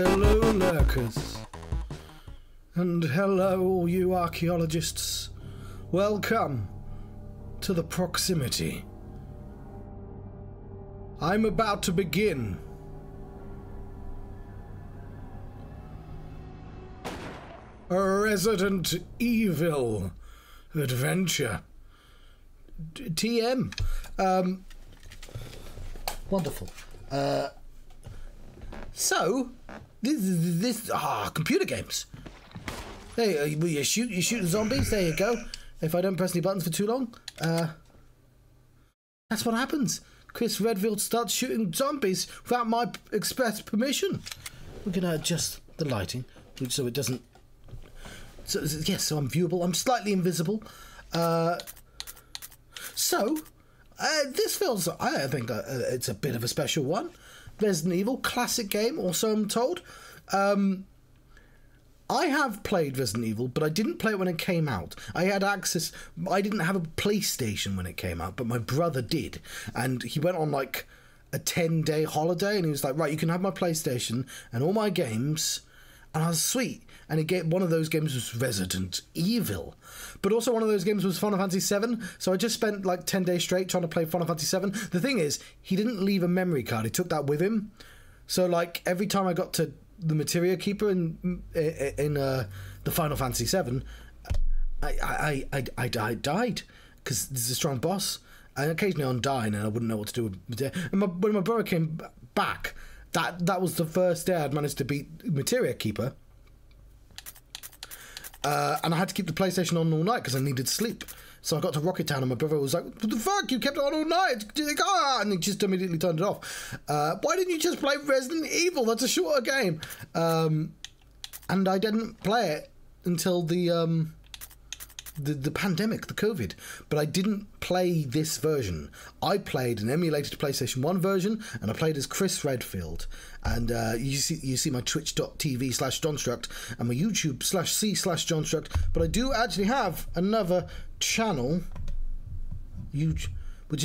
Hello, lurkers. And hello, all you archaeologists. Welcome to the proximity. I'm about to begin a Resident Evil adventure. TM. Wonderful. So, this computer games. Hey, you shoot the zombies. There you go. If I don't press any buttons for too long, that's what happens. Chris Redfield starts shooting zombies without my express permission. We're gonna adjust the lighting so it doesn't. So yes, so I'm viewable. I'm slightly invisible. This feels. I think it's a bit of a special one. Resident Evil, classic game, also I'm told. I have played Resident Evil, but I didn't play it when it came out. I had access. I didn't have a PlayStation when it came out, but my brother did. And he went on like a 10-day holiday, and he was like, right, you can have my PlayStation and all my games. And I was sweet. And one of those games was Resident Evil. But also one of those games was Final Fantasy VII. So I just spent like 10 days straight trying to play Final Fantasy VII. The thing is, he didn't leave a memory card. He took that with him. So like every time I got to the Materia Keeper in the Final Fantasy VII, I died. Because this is a strong boss. And occasionally I'm dying and I wouldn't know what to do with Materia. And when my brother came back, that was the first day I'd managed to beat Materia Keeper. And I had to keep the PlayStation on all night because I needed sleep. So I got to Rocket Town and my brother was like, what the fuck, you kept it on all night? And he just immediately turned it off. Why didn't you just play Resident Evil? That's a shorter game. And I didn't play it until the pandemic, the COVID. But I didn't play this version. I played an emulated PlayStation 1 version, and I played as Chris Redfield. And you see my twitch.tv/Johnstruct and my YouTube/C/Johnstruct. But I do actually have another channel, which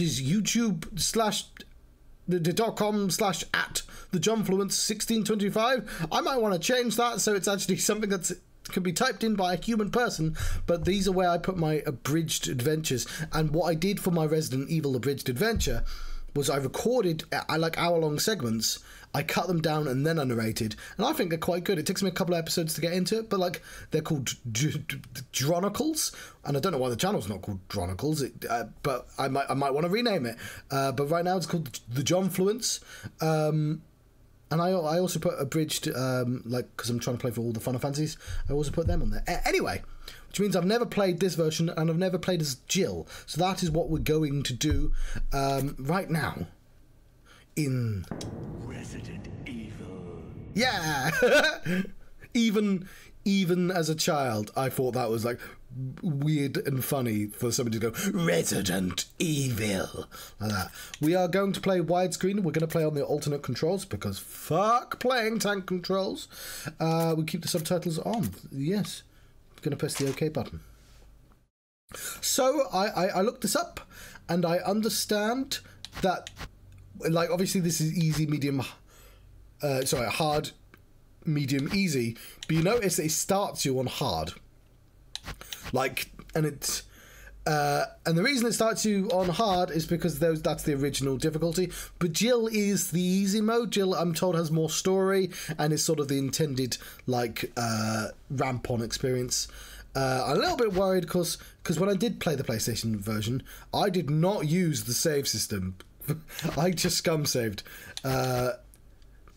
is youtube.com/@thejohnfluence1625. I might want to change that so it's actually something that's can be typed in by a human person, but these are where I put my abridged adventures. And what I did for my Resident Evil abridged adventure was I recorded like hour-long segments, I cut them down and then I narrated, and I think they're quite good. It takes me a couple of episodes to get into it, but like they're called Jhronicles, and I don't know why the channel's not called Jhronicles, but I might want to rename it. But right now it's called The Johnfluence. And I also put abridged, like, because I'm trying to play for all the Final Fantasies, I also put them on there. Anyway, which means I've never played this version, and I've never played as Jill. So that is what we're going to do right now in Resident Evil. Yeah! Even as a child, I thought that was, like, weird and funny for somebody to go, Resident Evil, like that. We are going to play widescreen. We're going to play on the alternate controls because fuck playing tank controls. We keep the subtitles on. Yes. I'm going to press the OK button. So I looked this up and I understand that, like, obviously this is easy, medium, hard, medium, easy, but you notice that it starts you on hard. Like, and it's and the reason it starts you on hard is because that's the original difficulty. But Jill is the easy mode. Jill, I'm told, has more story and is sort of the intended like ramp on experience. I'm a little bit worried because when I did play the PlayStation version, I did not use the save system. I just scum saved. But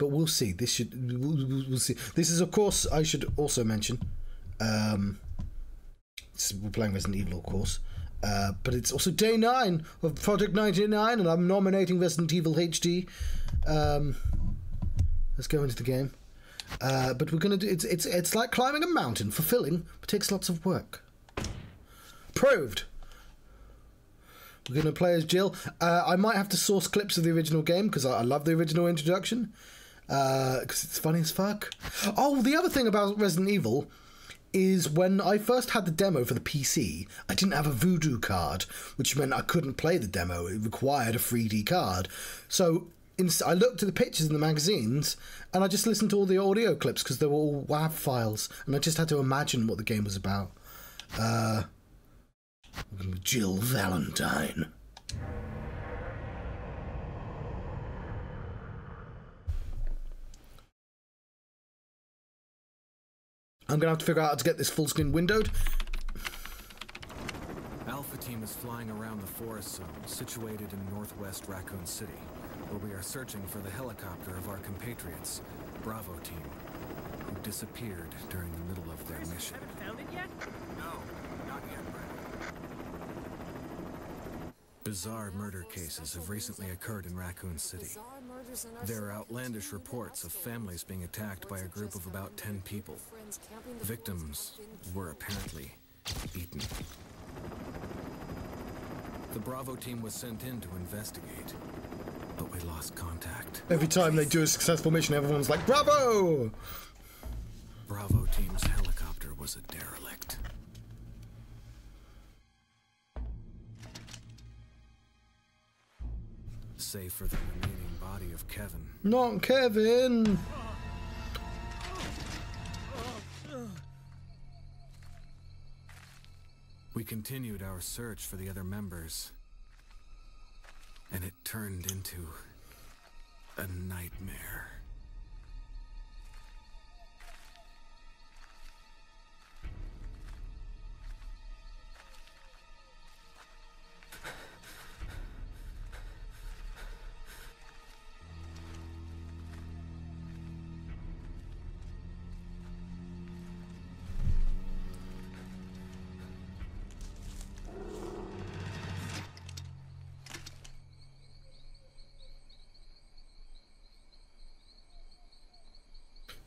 we'll see. We'll see. This is, of course, I should also mention. We're playing Resident Evil, of course, but it's also day 9 of Project 99, and I'm nominating Resident Evil HD. Let's go into the game. But we're gonna do it's like climbing a mountain, fulfilling, but takes lots of work. Proved. We're gonna play as Jill. I might have to source clips of the original game because I love the original introduction. Because it's funny as fuck. Oh, the other thing about Resident Evil is when I first had the demo for the PC, I didn't have a Voodoo card, which meant I couldn't play the demo. It required a 3D card. So I looked at the pictures in the magazines, and I just listened to all the audio clips because they were all WAV files, and I just had to imagine what the game was about. Jill Valentine. I'm going to have to figure out how to get this full screen windowed. Alpha team is flying around the forest zone situated in northwest Raccoon City, where we are searching for the helicopter of our compatriots, Bravo team, who disappeared during the middle of their mission. Haven't found it yet? No, not yet, Brad. Bizarre murder cases have recently occurred in Raccoon City. There are outlandish reports of families being attacked by a group of about 10 people. Victims were apparently eaten. The Bravo team was sent in to investigate, but we lost contact. Every time they do a successful mission, everyone's like, "Bravo!" Bravo team's helicopter was a derelict. Save for the remaining body of Kevin. Not Kevin! We continued our search for the other members, and it turned into a nightmare.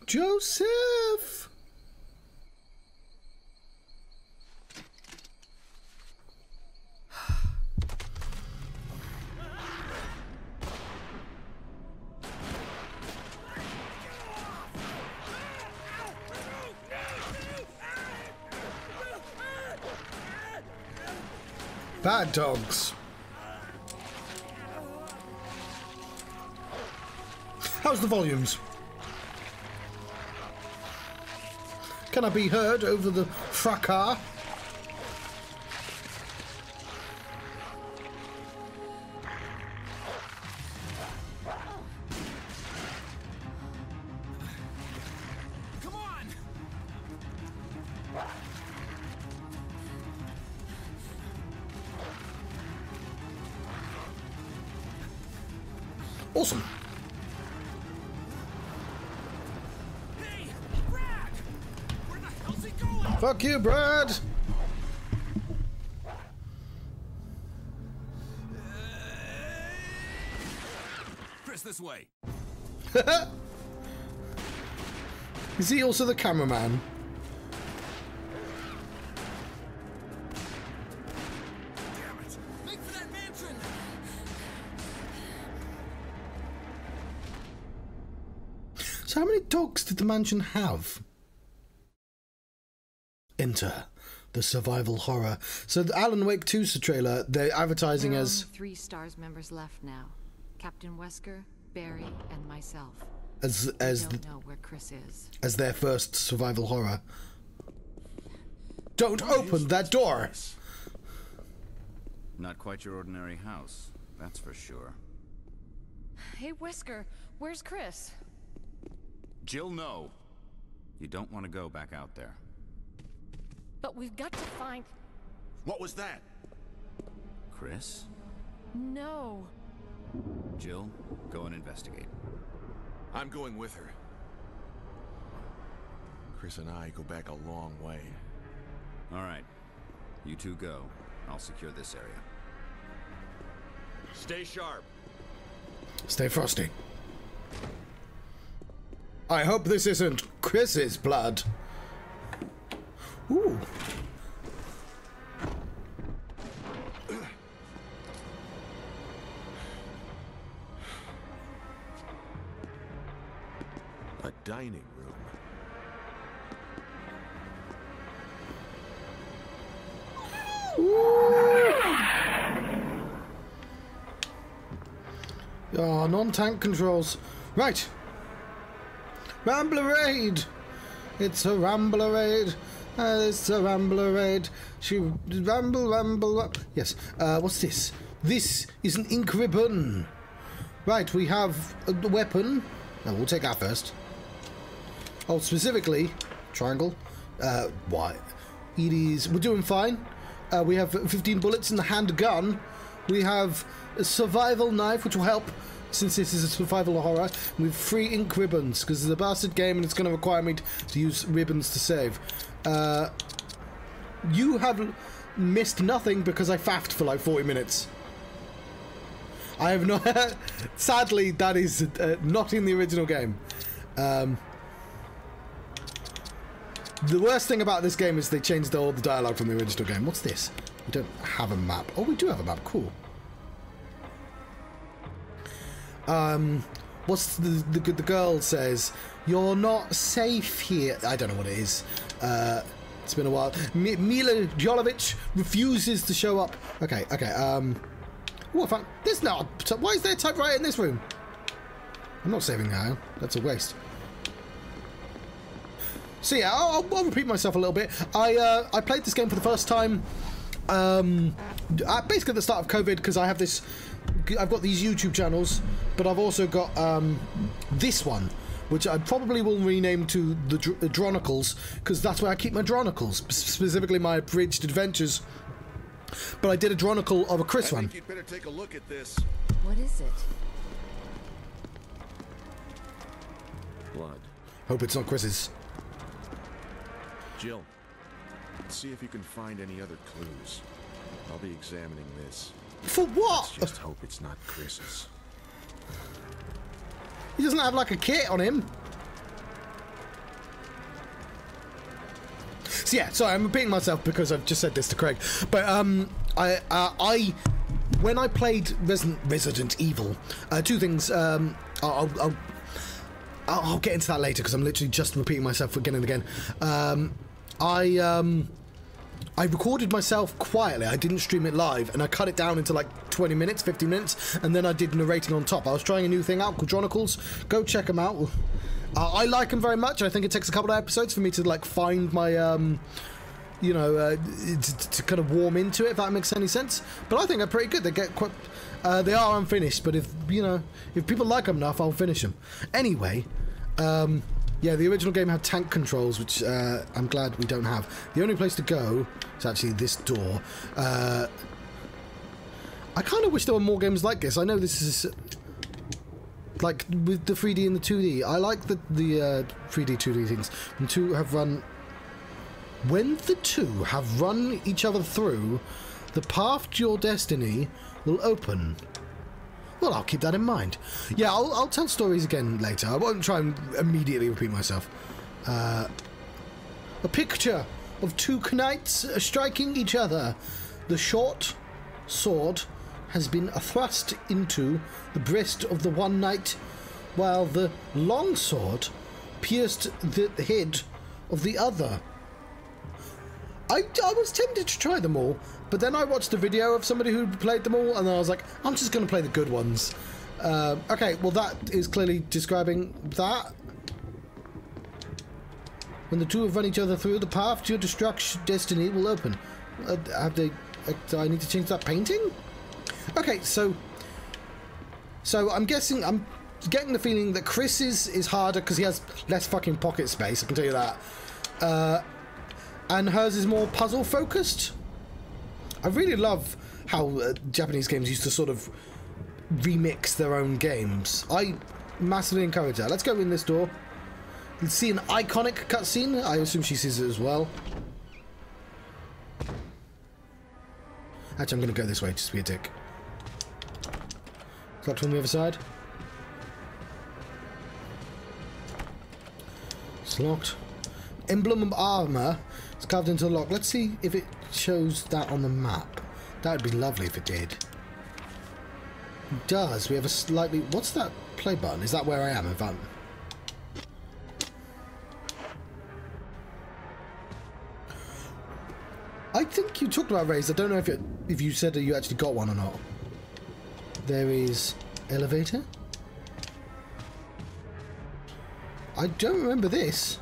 Joseph! Bad dogs. How's the volumes? Can I be heard over the fracas? Come on! Awesome. Fuck you, Brad! Chris, this way. Is he also the cameraman? Damn it! Make for that mansion! So how many dogs did the mansion have? Enter the survival horror. So the Alan Wake 2's trailer, they're advertising there are as... only 3 S.T.A.R.S members left now. Captain Wesker, Barry, and myself. As don't know where Chris is. As their first survival horror. Don't open that door! Not quite your ordinary house, that's for sure. Hey, Wesker, where's Chris? Jill, no. You don't want to go back out there. But we've got to find... What was that? Chris? No. Jill, go and investigate. I'm going with her. Chris and I go back a long way. All right. You two go. I'll secure this area. Stay sharp. Stay frosty. I hope this isn't Chris's blood. Ooh. A dining room. Oh, non-tank controls. Right. Ramblerade. It's a Ramblerade. It's a Ramblerade. She ramble. Yes. What's this? This is an ink ribbon. Right, we have a weapon. Oh, we'll take that first. Oh, specifically, triangle. Why? It is. We're doing fine. We have 15 bullets in the handgun. We have a survival knife, which will help since this is a survival horror. We have 3 ink ribbons because it's a bastard game and it's going to require me to use ribbons to save. You have missed nothing because I faffed for like 40 minutes. I have not. Sadly, that is not in the original game. The worst thing about this game is they changed all the dialogue from the original game. What's this? We don't have a map. Oh, we do have a map. Cool. What's the girl says? You're not safe here. I don't know what it is. It's been a while. Mila Jovovich refuses to show up. Okay. What? There's not. Why is there a typewriter in this room? I'm not saving now. That's a waste. So yeah, I'll repeat myself a little bit. I played this game for the first time, basically at the start of COVID, because I've got these YouTube channels, but I've also got this one, which I probably will rename to the Jhronicles, because that's where I keep my Jhronicles, specifically my abridged adventures. But I did a Jhronicle of a Chris one. I think you'd better take a look at this. What is it? Blood. Hope it's not Chris's. Jill, see if you can find any other clues. I'll be examining this. For what? Let's just hope it's not Chris's. He doesn't have like a kit on him. So yeah, sorry, I'm repeating myself because I've just said this to Craig. But when I played Resident Evil, 2 things. I'll get into that later because I'm literally just repeating myself again and again. I recorded myself quietly. I didn't stream it live, and I cut it down into like 20 minutes, 15 minutes, and then I did narrating on top. I was trying a new thing out called Jhronicles. Go check them out. I like them very much. I think it takes a couple of episodes for me to like find my, to kind of warm into it, if that makes any sense. But I think they're pretty good. They get quite. They are unfinished, but if people like them enough, I'll finish them. Anyway. Yeah, the original game had tank controls, which I'm glad we don't have. The only place to go is actually this door. I kind of wish there were more games like this. I know this is like with the 3D and the 2D. I like the 3D, 2D things. When the two have run each other through, the path to your destiny will open. Well, I'll keep that in mind. Yeah, I'll tell stories again later. I won't try and immediately repeat myself. A picture of 2 knights striking each other. The short sword has been thrust into the breast of the one knight, while the long sword pierced the head of the other. I was tempted to try them all, but then I watched a video of somebody who played them all, and then I was like, I'm just going to play the good ones. Okay, well that is clearly describing that. When the two have run each other through, the path to your destiny will open. Do I need to change that painting? Okay, so I'm guessing, I'm getting the feeling that Chris's is harder because he has less fucking pocket space, I can tell you that. And hers is more puzzle focused. I really love how Japanese games used to sort of remix their own games. I massively encourage that. Let's go in this door. Let's see an iconic cutscene. I assume she sees it as well. Actually, I'm going to go this way just to be a dick. It's locked on the other side. It's locked. Emblem of armor. It's carved into the lock. Let's see if it shows that on the map. That would be lovely if it did. It does. We have a slightly... What's that play button? Is that where I am? If I'm... I think you talked about raise. I don't know if you said that you actually got one or not. There is Elevator? I don't remember this.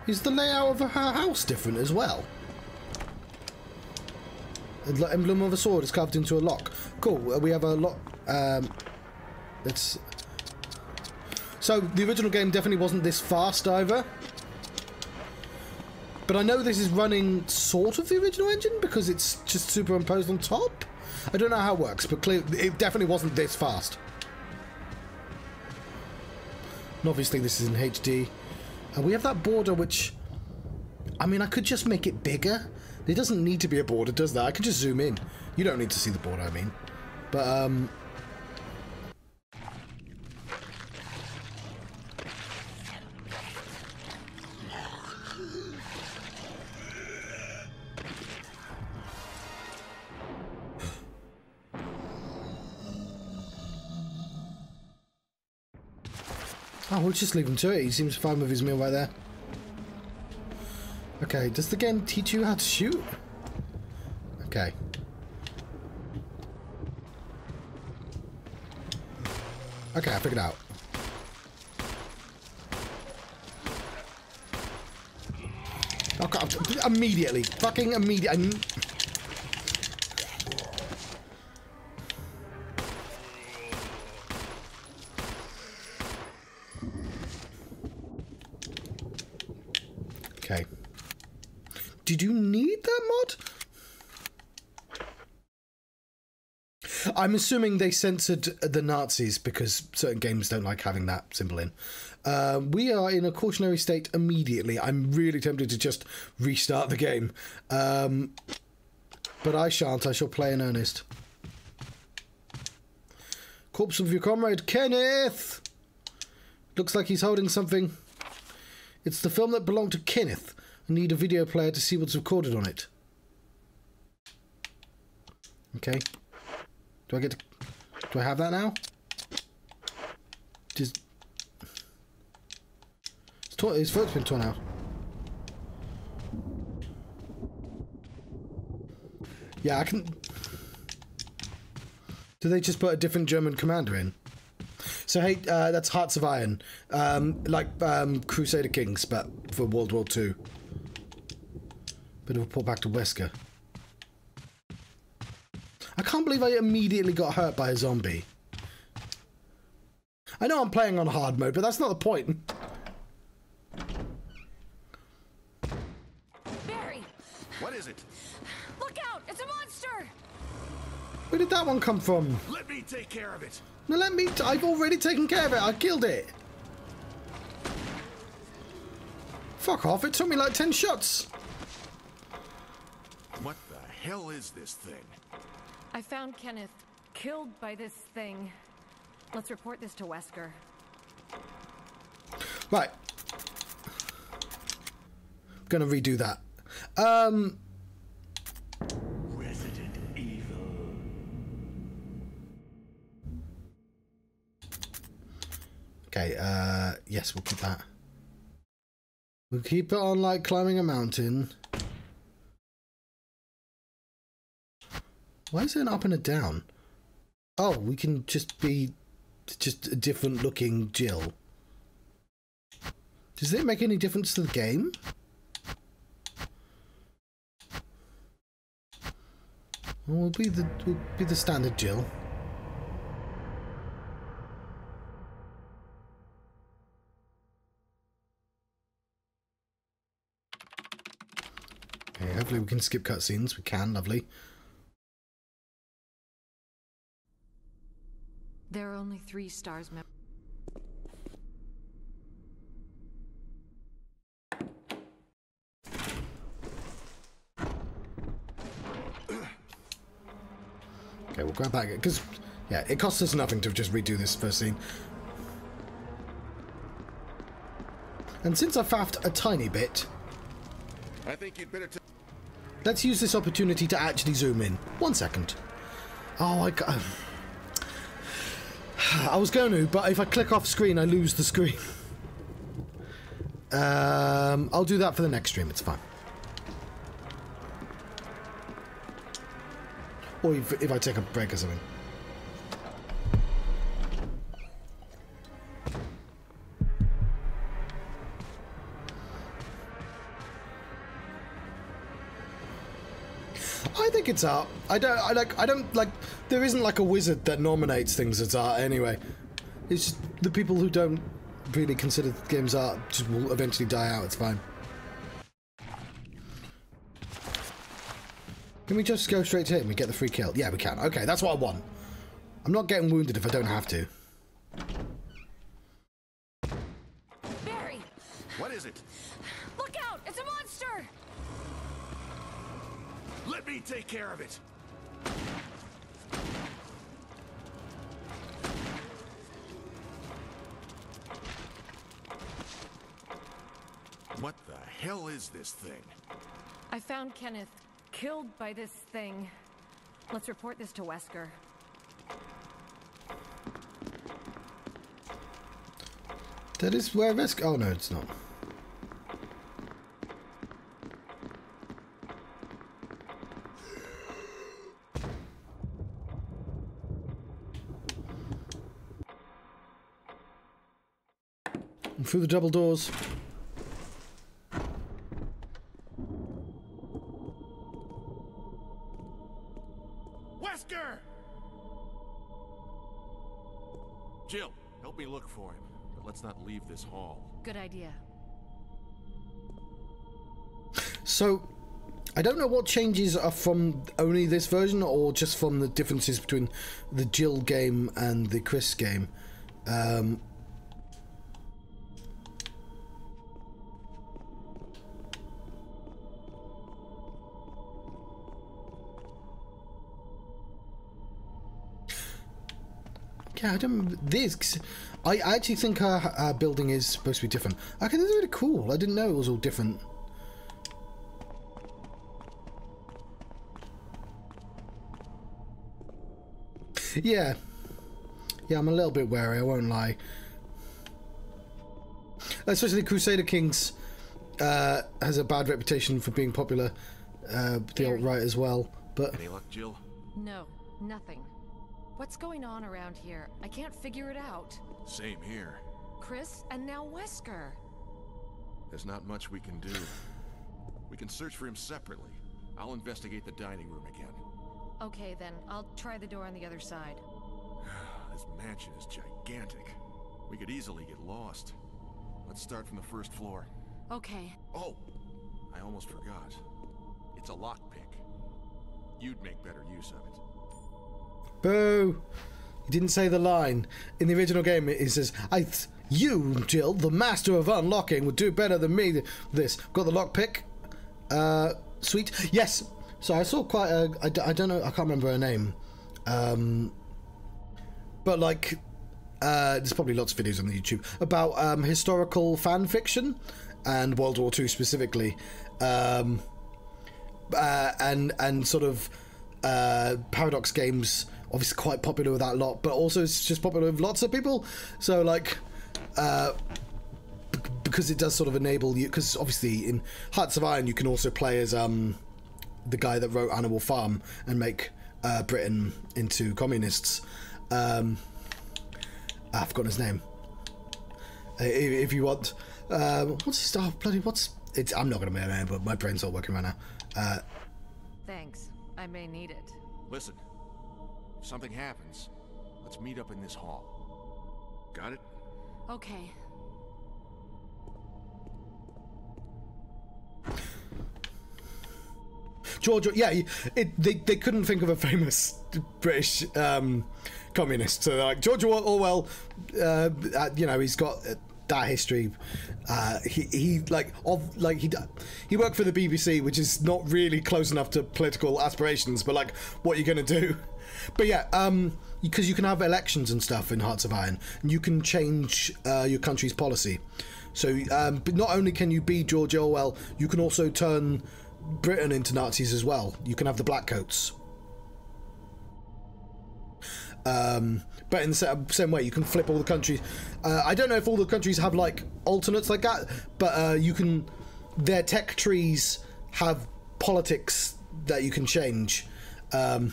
Is the layout of her house different as well? The emblem of a sword is carved into a lock. Cool. We have a lock. Let's. So the original game definitely wasn't this fast either. But I know this is running sort of the original engine because it's just superimposed on top. I don't know how it works, but clearly it definitely wasn't this fast. And obviously this is in HD. And we have that border which... I mean, I could just make it bigger. There doesn't need to be a border, does that? I could just zoom in. You don't need to see the border, I mean. But, oh, we'll just leave him to it. He seems fine with his meal right there. Okay, does the game teach you how to shoot? Okay. Okay, I figured it out. Oh god, immediately. Fucking immediately. Okay. Did you need that mod? I'm assuming they censored the Nazis because certain games don't like having that symbol in. We are in a cautionary state immediately. I'm really tempted to just restart the game. But I shan't. I shall play in earnest. Corpse of your comrade, Kenneth! Looks like he's holding something. It's the film that belonged to Kenneth. I need a video player to see what's recorded on it. Okay. Do I get to... Do I have that now? Just... His foot's been torn out. Yeah, I can... Do they just put a different German commander in? So, hey, that's Hearts of Iron. Like Crusader Kings, but for World War II. Bit of a pull back to Wesker. I can't believe I immediately got hurt by a zombie. I know I'm playing on hard mode, but that's not the point. Barry! What is it? Look out! It's a monster! Where did that one come from? Let me take care of it. No, let me... I've already taken care of it. I killed it. Fuck off. It took me like 10 shots. What the hell is this thing? I found Kenneth killed by this thing. Let's report this to Wesker. Right. Gonna redo that. Resident Evil. Okay, yes, we'll keep that. We'll keep it on like climbing a mountain. Why is there an up and a down? Oh, we can just be just a different looking Jill. Does it make any difference to the game? Well, we'll be the standard Jill. Okay, hopefully we can skip cutscenes. We can, lovely. There are only 3 S.T.A.R.S. members. Okay, we'll grab that because, yeah, it costs us nothing to just redo this first scene. And since I faffed a tiny bit, I think you'd better let's use this opportunity to actually zoom in. 1 second. Oh, I was going to, but if I click off screen, I lose the screen. I'll do that for the next stream. It's fine. Or if I take a break or something. think it's art. I don't like. There isn't like a wizard that nominates things as art anyway. It's just the people who don't really consider games art just will eventually die out. It's fine. Can we just go straight to him and get the free kill? Yeah, we can. Okay, that's what I want. I'm not getting wounded if I don't have to. Barry! What is it? Look out! It's a monster! Let me take care of it. What the hell is this thing? I found Kenneth killed by this thing. Let's report this to Wesker. That is where Wesker... Oh, no, it's not. And through the double doors. Wesker! Jill, help me look for him. But let's not leave this hall. Good idea. So, I don't know what changes are from only this version or just from the differences between the Jill game and the Chris game. Yeah, I don't remember this. I actually think our building is supposed to be different. Okay, this is really cool. I didn't know it was all different. Yeah. Yeah, I'm a little bit wary, I won't lie. Especially Crusader Kings has a bad reputation for being popular, the alt-right as well. But Any luck, Jill? No, nothing. What's going on around here? I can't figure it out. Same here. Chris and now Wesker. There's not much we can do. We can search for him separately. I'll investigate the dining room again. Okay then, I'll try the door on the other side. This mansion is gigantic. We could easily get lost. Let's start from the first floor. Okay. Oh, I almost forgot. It's a lockpick. You'd make better use of it. boo! He didn't say the line. In the original game, it says, you, Jill, the master of unlocking, would do better than me. This. Got the lockpick. Sweet. Yes. So I saw quite a... I don't know, I can't remember her name. But like... there's probably lots of videos on the YouTube about historical fan fiction and World War II specifically. And sort of Paradox games, obviously quite popular with that lot, but also it's just popular with lots of people. So like... because it does sort of enable you, because obviously in Hearts of Iron you can also play as the guy that wrote Animal Farm and make Britain into communists. I've forgotten his name. If you want, what's his stuff? Bloody what's it's? I'm not going to remember, but my brain's not working right now. Thanks. I may need it. Listen, if something happens, let's meet up in this hall. Got it? Okay. George, yeah, they couldn't think of a famous British communist, so they're like George Orwell. You know, he's got that history. He worked for the BBC, which is not really close enough to political aspirations. But like, what are you going to do? But yeah, because you can have elections and stuff in Hearts of Iron, and you can change your country's policy. So, but not only can you be George Orwell, you can also turn Britain into Nazis as well. You can have the black coats. But in the same way, you can flip all the countries. I don't know if all the countries have like alternates like that, but you can. Their tech trees have politics that you can change. I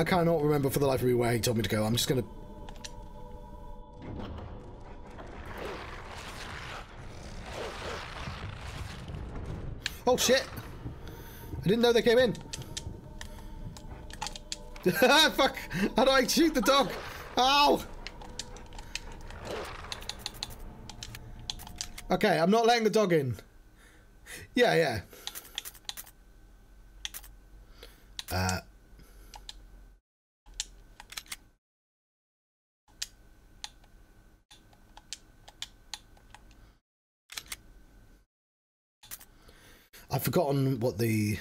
cannot remember for the life of me where he told me to go. I'm just gonna. Oh shit! I didn't know they came in. Fuck! How do I shoot the dog? Ow! Okay, I'm not letting the dog in. Yeah, yeah. I've forgotten what the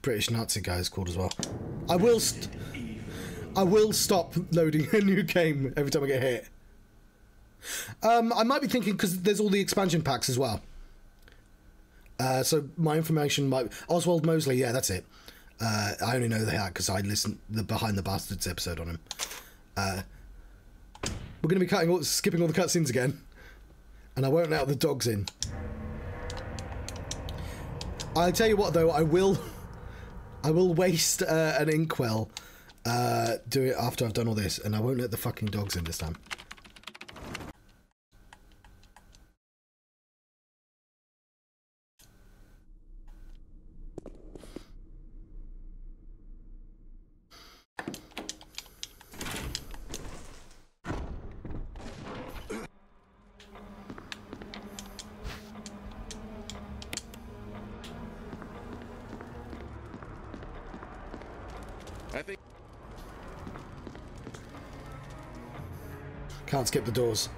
British Nazi guy is called as well. I will stop loading a new game every time I get hit. I might be thinking, because there's all the expansion packs as well. So my information might... Oswald Mosley, yeah, that's it. I only know that because I listened the Behind the Bastards episode on him. We're going to be skipping all the cutscenes again. And I won't let the dogs in. I'll tell you what, though, I will waste an inkwell, do it after I've done all this, and I won't let the fucking dogs in this time. I think... Can't skip the doors.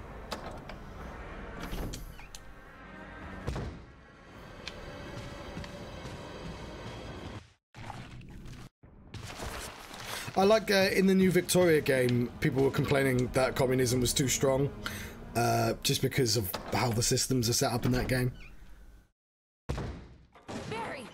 I like in the new Victoria game, people were complaining that communism was too strong, just because of how the systems are set up in that game. Barry!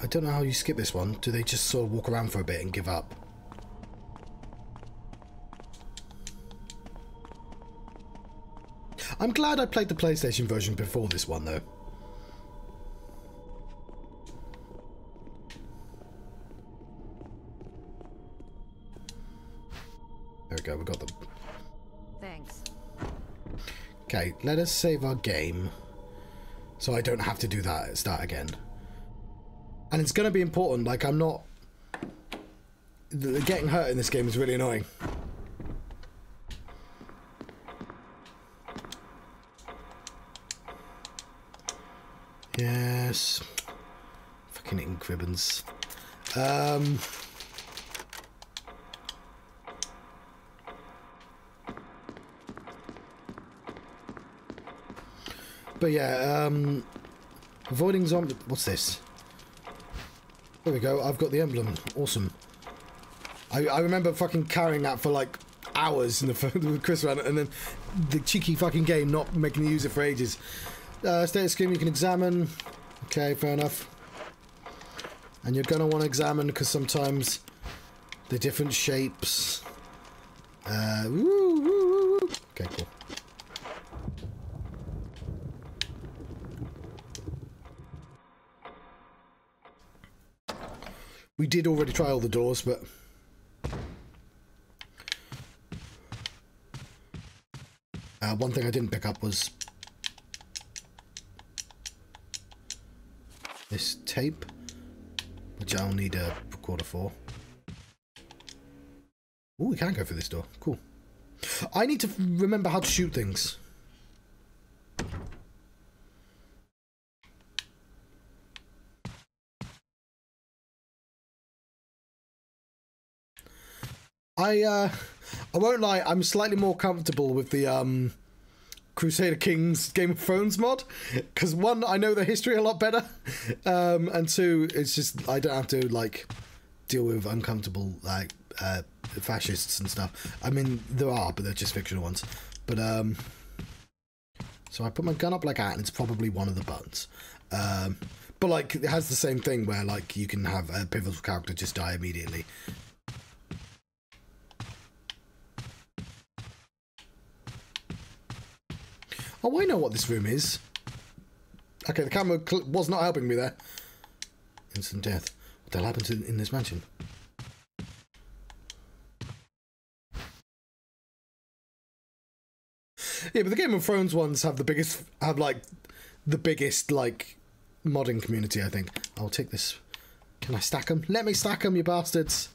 I don't know how you skip this one. Do they just sort of walk around for a bit and give up? I'm glad I played the PlayStation version before this one, though. There we go, we got them. Thanks. Okay, let us save our game, so I don't have to do that, start again. And it's going to be important, like, I'm not... Getting hurt in this game is really annoying. Yes. Fucking ink ribbons. But yeah, avoiding zombie... What's this? There we go, I've got the emblem. Awesome. I remember fucking carrying that for like hours in the with Chris around it, and then the cheeky fucking game not making me use it for ages. Status screen you can examine. Okay, fair enough. And you're gonna want to examine because sometimes the different shapes. Okay, cool. We did already try all the doors, but... one thing I didn't pick up was... this tape, which I'll need a recorder for. Oh, we can go through this door. Cool. I need to remember how to shoot things. I won't lie, I'm slightly more comfortable with the Crusader Kings Game of Thrones mod, because one, I know the history a lot better, and two, it's just I don't have to like deal with uncomfortable like fascists and stuff. I mean there are, but they're just fictional ones. But so I put my gun up like that, and it's probably one of the buttons. But like it has the same thing where like you can have a pivotal character just die immediately. Oh, I know what this room is. Okay, the camera was not helping me there. Instant death. What the hell happened in this mansion? Yeah, but the Game of Thrones ones have the biggest, like, modding community, I think. I'll take this. Can I stack them? Let me stack them, you bastards.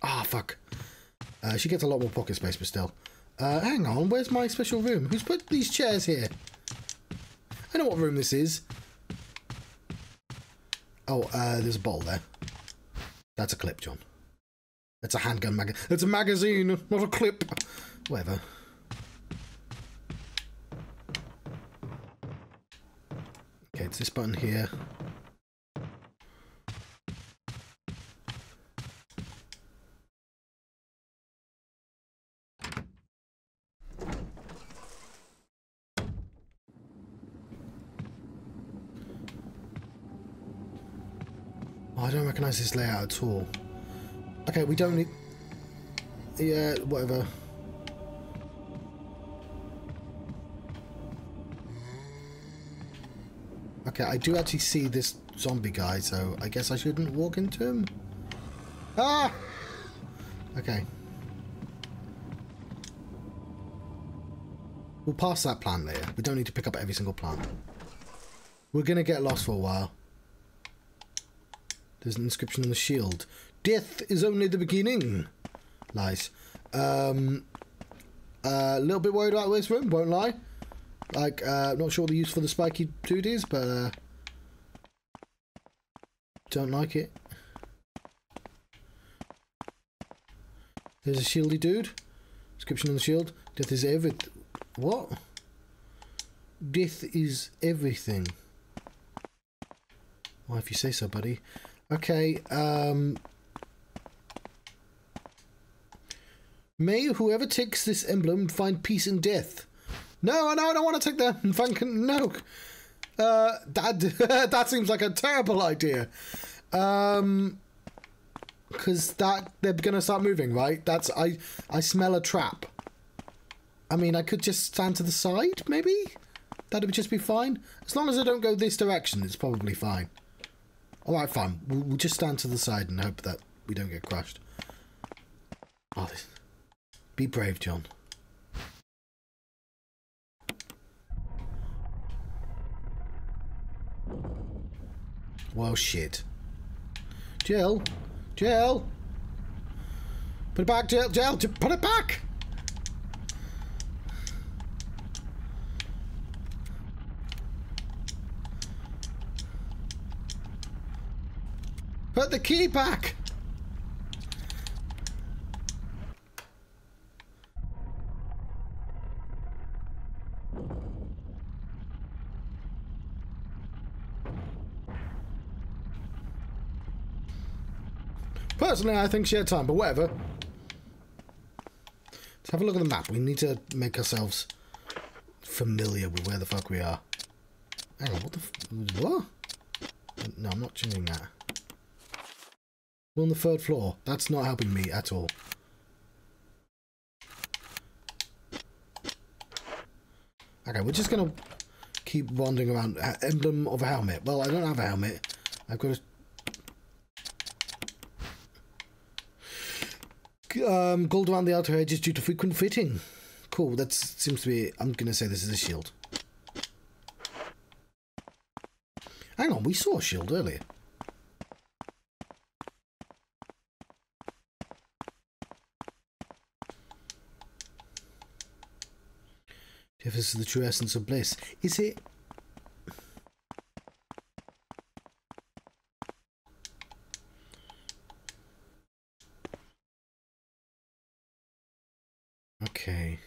Ah, fuck. She gets a lot more pocket space, but still. Hang on, where's my special room? Who's put these chairs here? I know what room this is. Oh, there's a bottle there. That's a clip, John. That's a handgun magazine. That's a magazine, not a clip. Whatever. Okay, it's this button here. Oh, I don't recognise this layout at all. Okay, we don't need... Yeah, whatever. Okay, I do actually see this zombie guy, so I guess I shouldn't walk into him. Ah! Okay. We'll pass that plant later. We don't need to pick up every single plant. We're going to get lost for a while. There's an inscription on the shield. Death is only the beginning. Lies. A little bit worried about this room, won't lie. Like, not sure the use for the spiky dude is, but don't like it. There's a shieldy dude. Inscription on the shield. Death is everything. What? Death is everything. Why, if you say so, buddy. Okay, may whoever takes this emblem find peace in death. No, I don't want to take that. No. That seems like a terrible idea. Because they're gonna start moving, right? I smell a trap. I mean, I could just stand to the side, maybe? That would just be fine. As long as I don't go this direction, it's probably fine. Alright, fine. We'll just stand to the side and hope that we don't get crushed. Oh, this... Be brave, John. Well, shit. Jill? Jill? Put it back, Jill! Jill! Put it back! Put the key back! Personally, I think she had time, but whatever. Let's have a look at the map. We need to make ourselves familiar with where the fuck we are. Hang on, what the what? No, I'm not changing that. We're on the 3rd floor. That's not helping me at all. Okay, we're just gonna keep wandering around. Emblem of a helmet. Well, I don't have a helmet. I've got a... gold around the outer edges due to frequent fitting. Cool, that seems to be... I'm gonna say this is a shield. Hang on, we saw a shield earlier. If this is the true essence of bliss. Is it? Okay.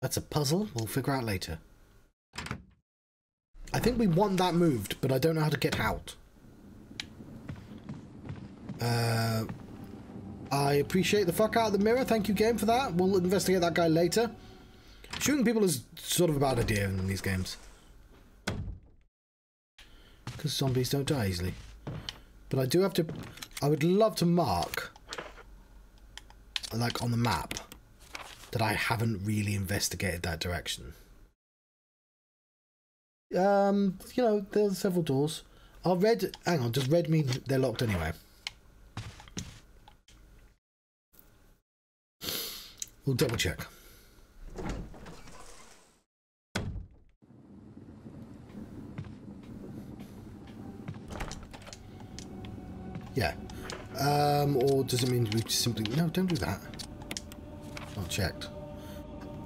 That's a puzzle we'll figure out later. I think we want that moved, but I don't know how to get out. I appreciate the fuck out of the mirror. Thank you, game, for that. We'll investigate that guy later. Shooting people is sort of a bad idea in these games. Because zombies don't die easily. But I do have to... I would love to mark, like, on the map, that I haven't really investigated that direction. You know, there's several doors. Are red... Hang on, does red mean they're locked anyway? We'll double check. Yeah. Or does it mean we simply... No, don't do that. Not checked.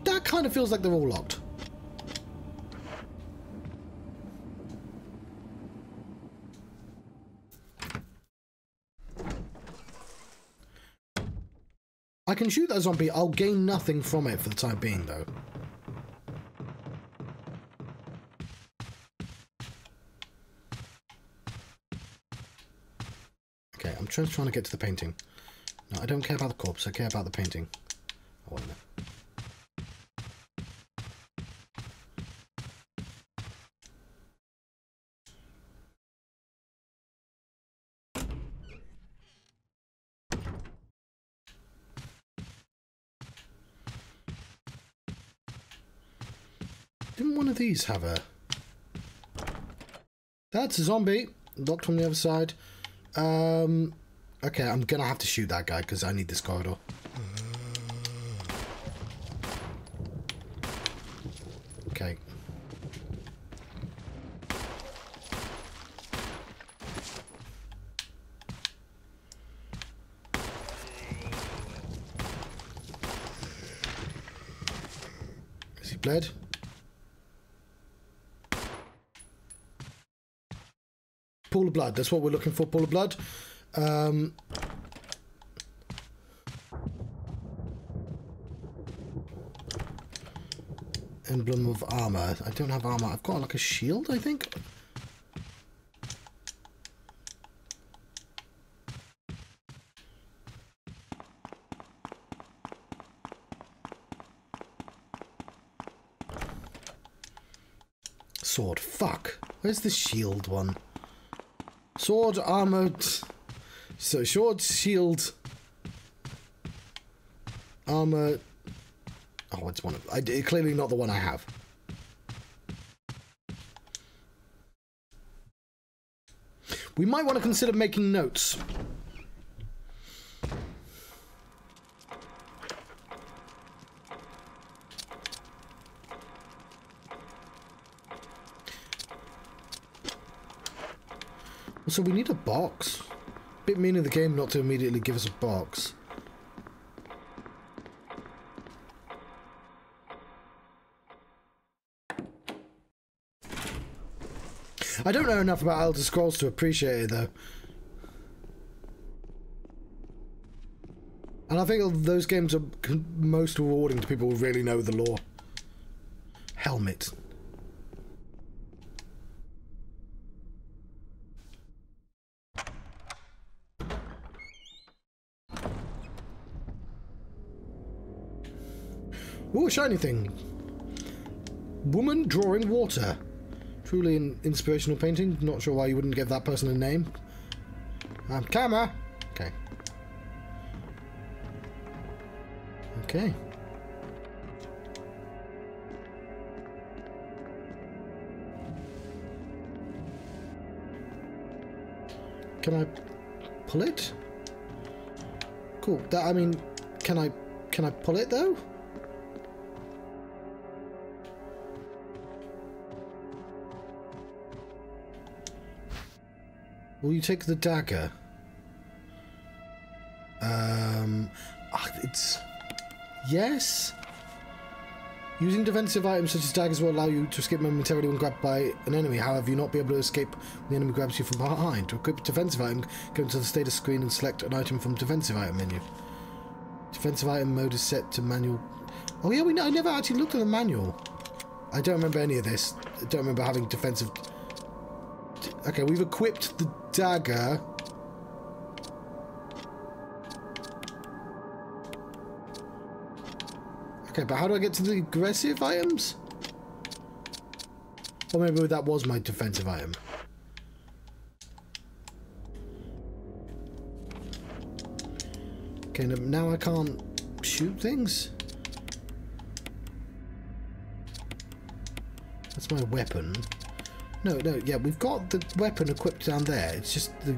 That kind of feels like they're all locked. I can shoot that zombie. I'll gain nothing from it for the time being, though. Okay, I'm just trying to get to the painting. No, I don't care about the corpse. I care about the painting. Oh, wait a minute. Didn't one of these have a... That's a zombie. Locked from the other side. Okay, I'm gonna have to shoot that guy because I need this corridor. Okay. Is he bled? Pool of blood, that's what we're looking for, pool of blood. Emblem of armor. I don't have armor. I've got like a shield, I think. Sword. Fuck. Where's the shield one? Sword, armor, so sword, shield, armor. Oh, it's one of... clearly not the one I have. We might want to consider making notes. So we need a box. Bit mean of the game not to immediately give us a box. I don't know enough about Elder Scrolls to appreciate it though. And I think those games are most rewarding to people who really know the lore. Helmet. Ooh, a shiny thing. Woman drawing water. Truly an inspirational painting. Not sure why you wouldn't give that person a name. Camera. Okay. Okay. Can I pull it? Cool. That, I mean, can I pull it though? Will you take the dagger? It's... Yes? Using defensive items such as daggers will allow you to escape momentarily when grabbed by an enemy. However, you'll not be able to escape when the enemy grabs you from behind. To equip a defensive item, go into the status screen and select an item from defensive item menu. Defensive item mode is set to manual. Oh yeah, I never actually looked at the manual. I don't remember any of this. I don't remember having defensive... Okay, we've equipped the dagger. Okay, but how do I get to the aggressive items? Or maybe that was my defensive item. Okay, now I can't shoot things? That's my weapon. No, yeah, we've got the weapon equipped down there. It's just the...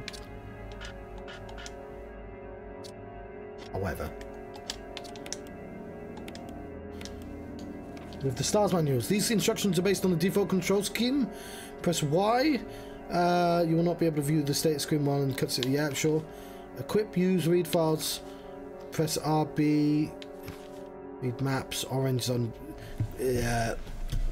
However. With the STARS manuals. These instructions are based on the default control scheme. Press Y. You will not be able to view the status screen while in cutscene. Yeah, sure. Equip, use, read files. Press RB. Read maps. Orange on...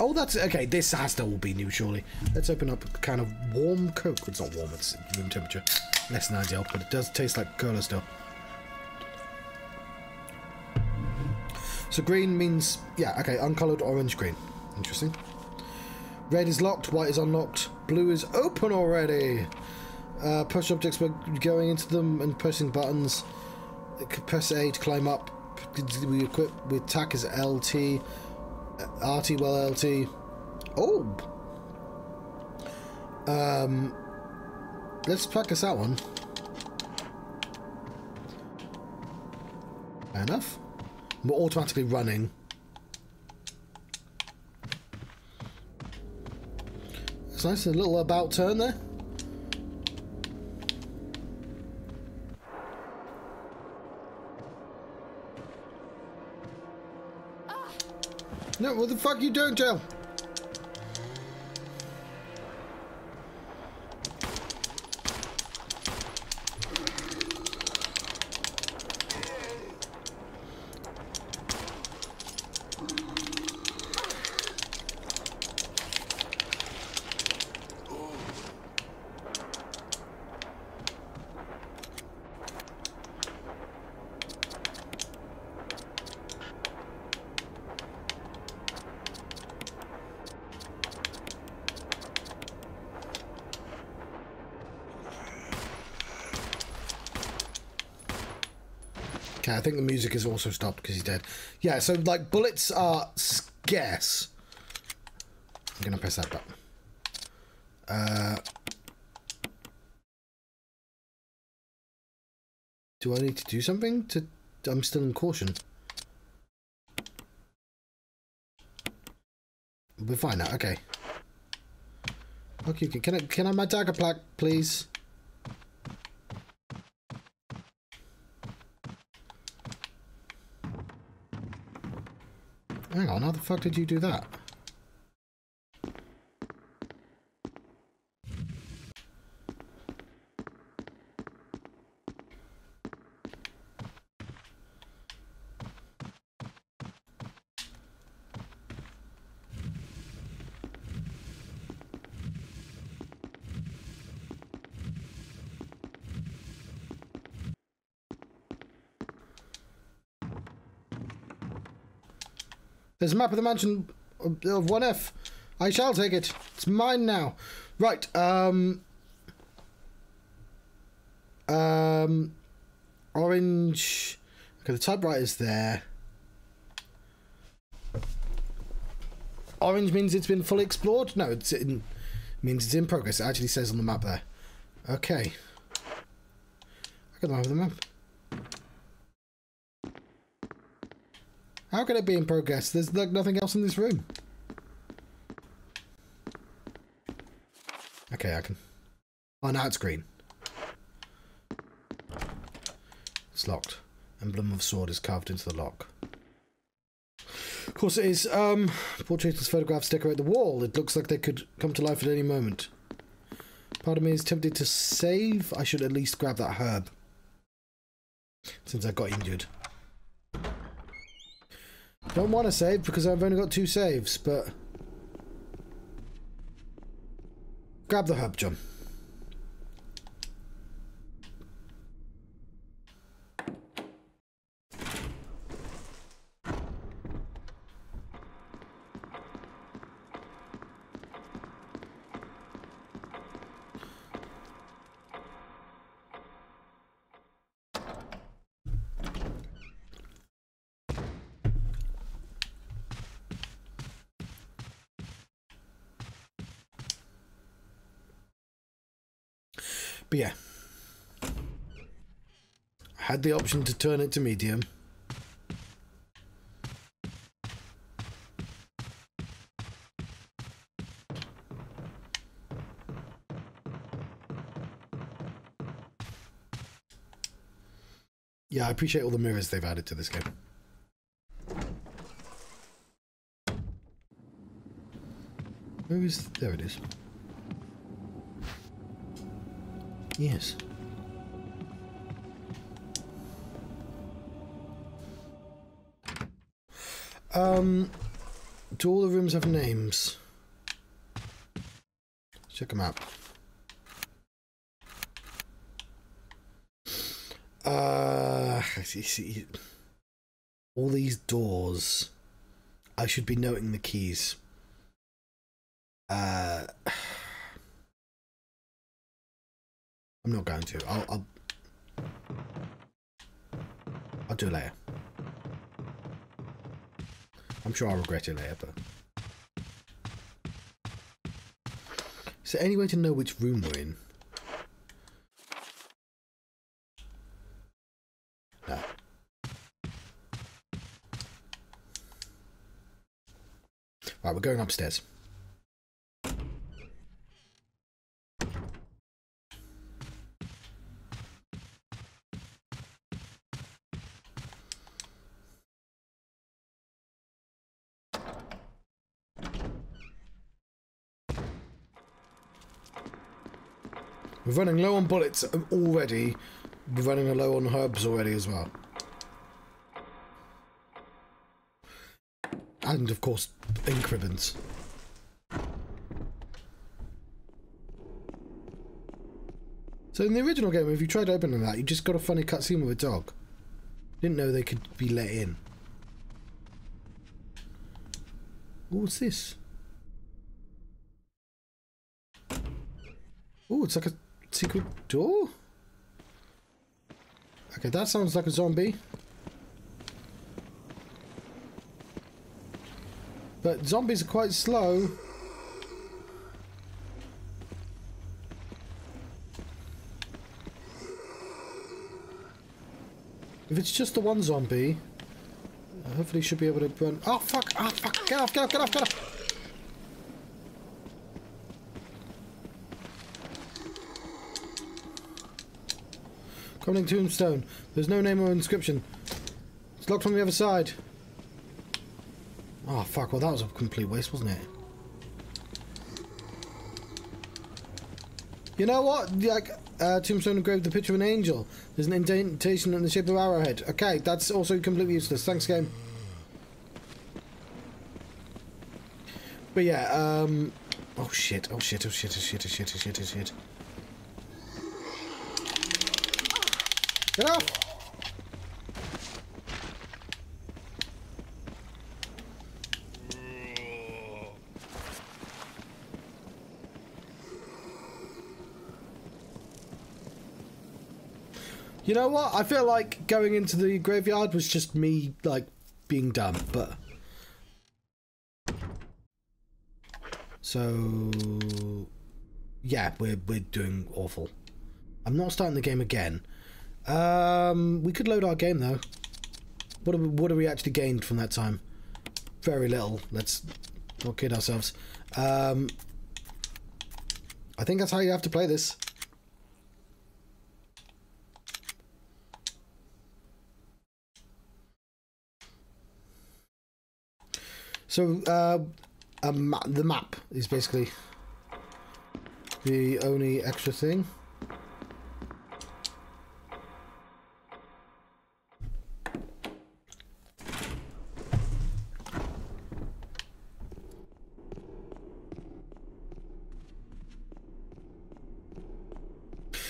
Oh, that's... Okay, this has to all be new, surely. Let's open up a can of warm Coke. It's not warm, it's room temperature. Less than ideal, but it does taste like cola still. So green means... Yeah, okay, uncoloured, orange, green. Interesting. Red is locked, white is unlocked, blue is open already. Push objects by going into them and pressing buttons. Press A to climb up. We equip with attack as LT. RT, well, LT. Oh! Let's practice that one. Fair enough. We're automatically running. That's nice, a little about turn there. No, what the fuck are you doing, Jill? Okay, I think the music has also stopped because he's dead. Yeah, so, like, bullets are scarce. I'm going to press that button. Do I need to do something? I'm still in caution. We're fine now, okay. Okay, can I have my dagger plaque, please? Hang on, how the fuck did you do that? There's a map of the mansion of 1F. I shall take it. It's mine now. Right. Orange. Okay, the typewriter's there. Orange means it's been fully explored? No, it means it's in progress. It actually says on the map there. Okay. I got the map of the map. How can it be in progress? There's like nothing else in this room. Okay, I can... Oh, now it's green. It's locked. Emblem of sword is carved into the lock. Of course it is. Portraits, photographs decorate the wall. It looks like they could come to life at any moment. Part of me is tempted to save. I should at least grab that herb. Since I got injured. Don't want to save because I've only got 2 saves, but... Grab the herb, John. But yeah, I had the option to turn it to medium. Yeah, I appreciate all the mirrors they've added to this game. Where is... There it is. Yes. Do all the rooms have names? Check them out. See, all these doors. I should be noting the keys. I'm not going to. I'll do it later. I'm sure I'll regret it later, but... Is there any way to know which room we're in? No. Right, we're going upstairs. We're running low on bullets already. We're running low on herbs already as well. And, of course, ink ribbons. So in the original game, if you tried opening that, you just got a funny cutscene with a dog. Didn't know they could be let in. What's this? Oh, it's like a secret door? Okay, that sounds like a zombie. But zombies are quite slow. If it's just the one zombie, hopefully should be able to run. Oh fuck! Oh fuck! Get off! Get off! Get off! Get off! Crumbling tombstone. There's no name or inscription. It's locked from the other side. Oh fuck! Well, that was a complete waste, wasn't it? You know what? Like, tombstone engraved the picture of an angel. There's an indentation in the shape of an arrowhead. Okay, that's also completely useless. Thanks, game. But yeah, oh shit! Oh shit! Oh shit! Oh shit! Oh shit! Oh shit! Oh shit! Get off! You know what? I feel like going into the graveyard was just me, like, being dumb, but... So... Yeah, we're doing awful. I'm not starting the game again. We could load our game, though. What have we actually gained from that time? Very little. Let's not kid ourselves. I think that's how you have to play this. So, the map is basically the only extra thing.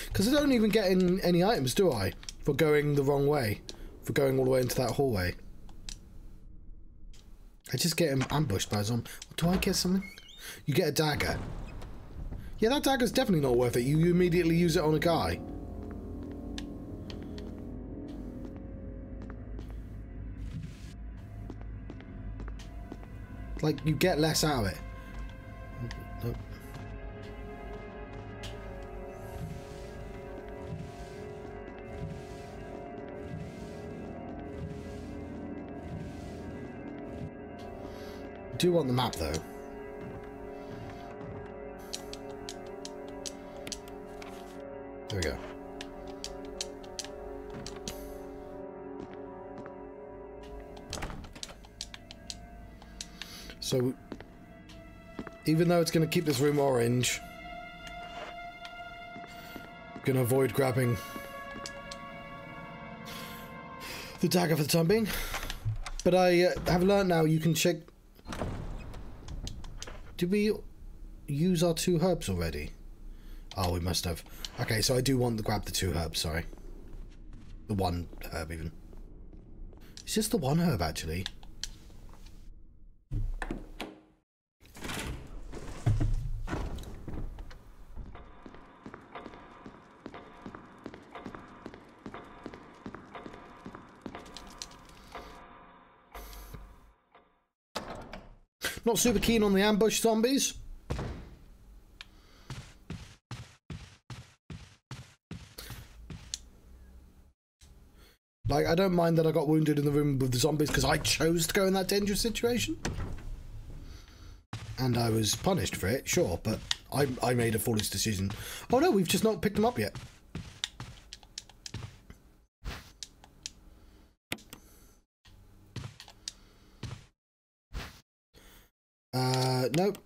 Because I don't even get in any items, do I? For going the wrong way. For going all the way into that hallway. I just get ambushed by a zombie. Do I get something? You get a dagger. Yeah, that dagger's definitely not worth it. You immediately use it on a guy. Like, you get less out of it. Nope. I do want the map, though. There we go. So, even though it's going to keep this room orange, I'm going to avoid grabbing the dagger for the time being. But I have learned now you can check... Did we use our 2 herbs already? Oh, we must have. Okay, so I do want to grab the 2 herbs, sorry. The 1 herb, even. It's just the 1 herb, actually. Not super keen on the ambush zombies. Like, I don't mind that I got wounded in the room with the zombies because I chose to go in that dangerous situation. And I was punished for it, sure, but I made a foolish decision. Oh no, we've just not picked them up yet. Nope.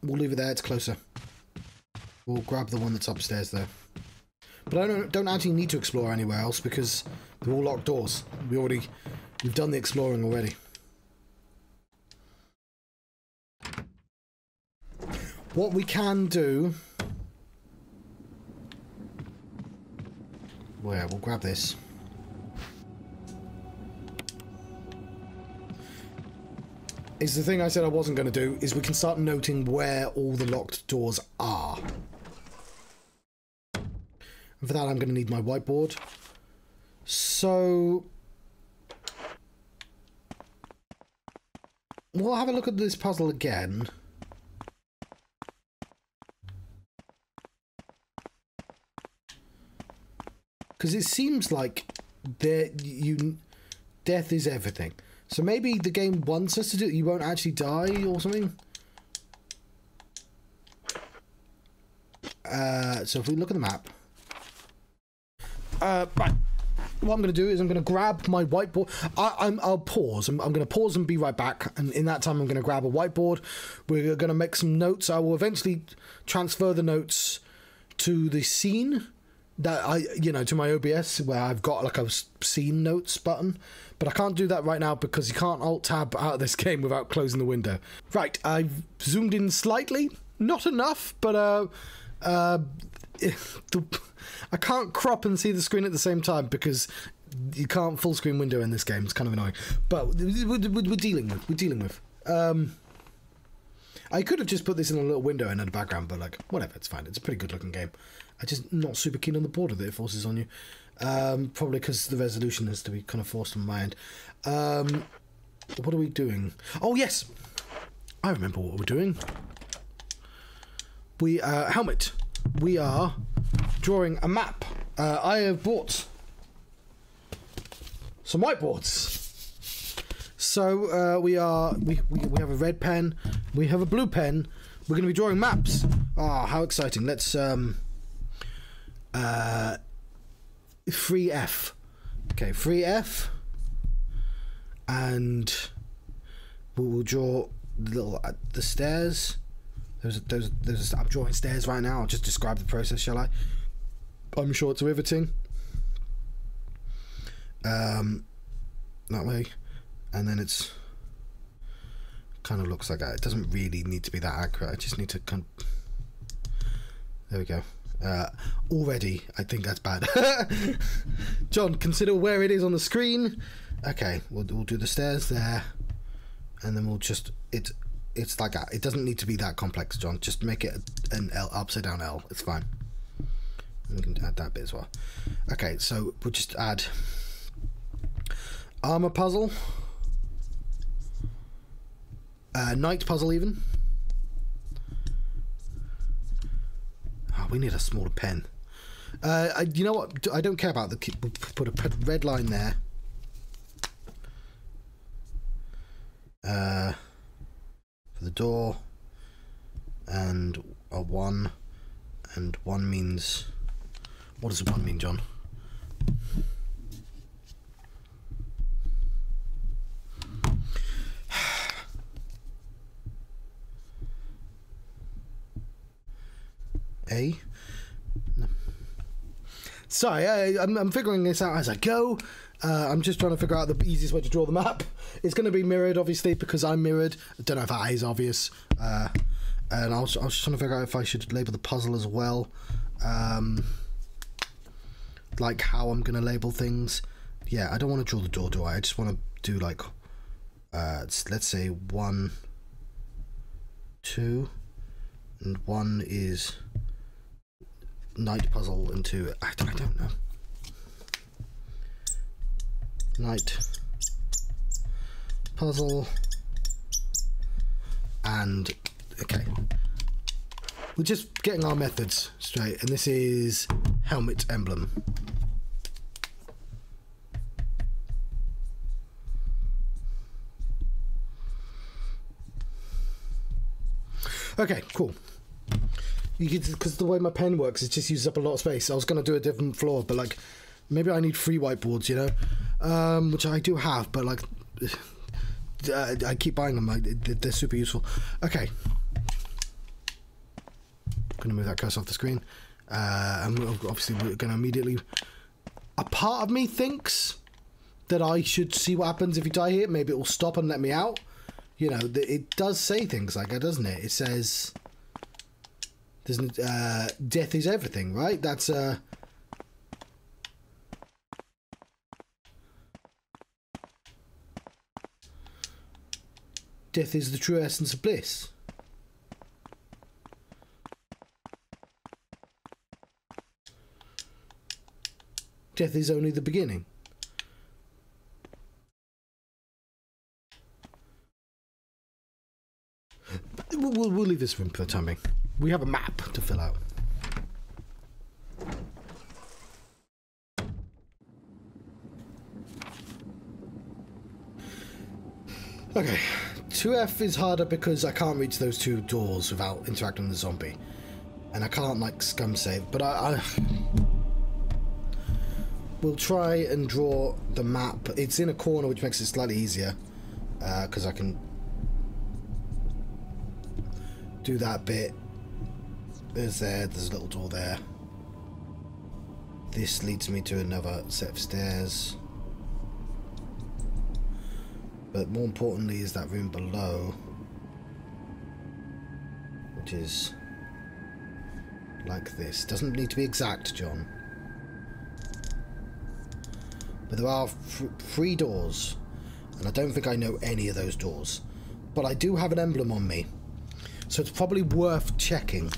We'll leave it there, it's closer. We'll grab the one that's upstairs though. But I don't actually need to explore anywhere else because they're all locked doors. We've done the exploring already. What we can do... Well, yeah, we'll grab this. Is the thing I said I wasn't going to do, is we can start noting where all the locked doors are. And for that I'm going to need my whiteboard. So... we'll have a look at this puzzle again. Because it seems like death is everything. So maybe the game wants us to do it. You won't actually die or something. So if we look at the map. Right. What I'm going to do is I'm going to grab my whiteboard. I'll pause. I'm going to pause and be right back. And in that time, I'm going to grab a whiteboard. We're going to make some notes. I will eventually transfer the notes to the scene that to my OBS where I've got like a scene notes button. But I can't do that right now because you can't alt-tab out of this game without closing the window. Right, I've zoomed in slightly. Not enough, but I can't crop and see the screen at the same time because you can't full screen window in this game. It's kind of annoying. But we're dealing with. I could have just put this in a little window in the background, but like, whatever, it's fine. It's a pretty good looking game. I'm just not super keen on the border that it forces on you. Probably because the resolution has to be kind of forced on my end. What are we doing? Oh, yes! I remember what we're doing. Helmet. We are drawing a map. I have bought some whiteboards. So we have a red pen, we have a blue pen. We're going to be drawing maps. Ah, how exciting! Let's free F. Okay, free F, and we'll draw the stairs. I'm drawing stairs right now. I'll just describe the process, shall I? I'm sure it's riveting. That way. And then it's kind of looks like that. It doesn't really need to be that accurate. I just need to there we go. Already, I think that's bad. John, consider where it is on the screen. Okay, we'll do the stairs there, and then we'll just it's like that. It doesn't need to be that complex, John. Just make it an L, upside down L. It's fine. And we can add that bit as well. Okay, so we'll just add armor puzzle. Night puzzle even. Oh, we need a smaller pen. You know what? I don't care about the... We'll put a red line there. For the door. And a 1. And 1 means... What does 1 mean, John? A. No. Sorry, I'm figuring this out as I go. I'm just trying to figure out the easiest way to draw the map. It's going to be mirrored, obviously, because I'm mirrored. I don't know if that is obvious. And I was just trying to figure out if I should label the puzzle as well. Like how I'm going to label things. Yeah, I don't want to draw the door, do I? I just want to do like, let's say 1, 2, and 1 is night puzzle, and 2, I don't know. Night puzzle, and okay, we're just getting our methods straight, and this is helmet emblem. Okay, cool. You could, because the way my pen works, it just uses up a lot of space. I was going to do a different floor, but like maybe I need 3 whiteboards, you know, which I do have, but like I keep buying them. They're super useful. Okay, I'm going to move that cursor off the screen. And obviously we're going to immediately. A part of me thinks that I should see what happens if you die here. Maybe it will stop and let me out. You know, it does say things like that, doesn't it? It says, "There's death is everything," right? That's death is the true essence of bliss. Death is only the beginning. We'll leave this room for the time being. We have a map to fill out. Okay, 2F is harder because I can't reach those 2 doors without interacting with the zombie. And I can't, like, scum save, but we'll try and draw the map. It's in a corner, which makes it slightly easier, because I can do that bit. There's a little door there. This leads me to another set of stairs. But more importantly is that room below, which is like this. Doesn't need to be exact, John. But there are 3 doors, and I don't think I know any of those doors. But I do have an emblem on me, so it's probably worth checking.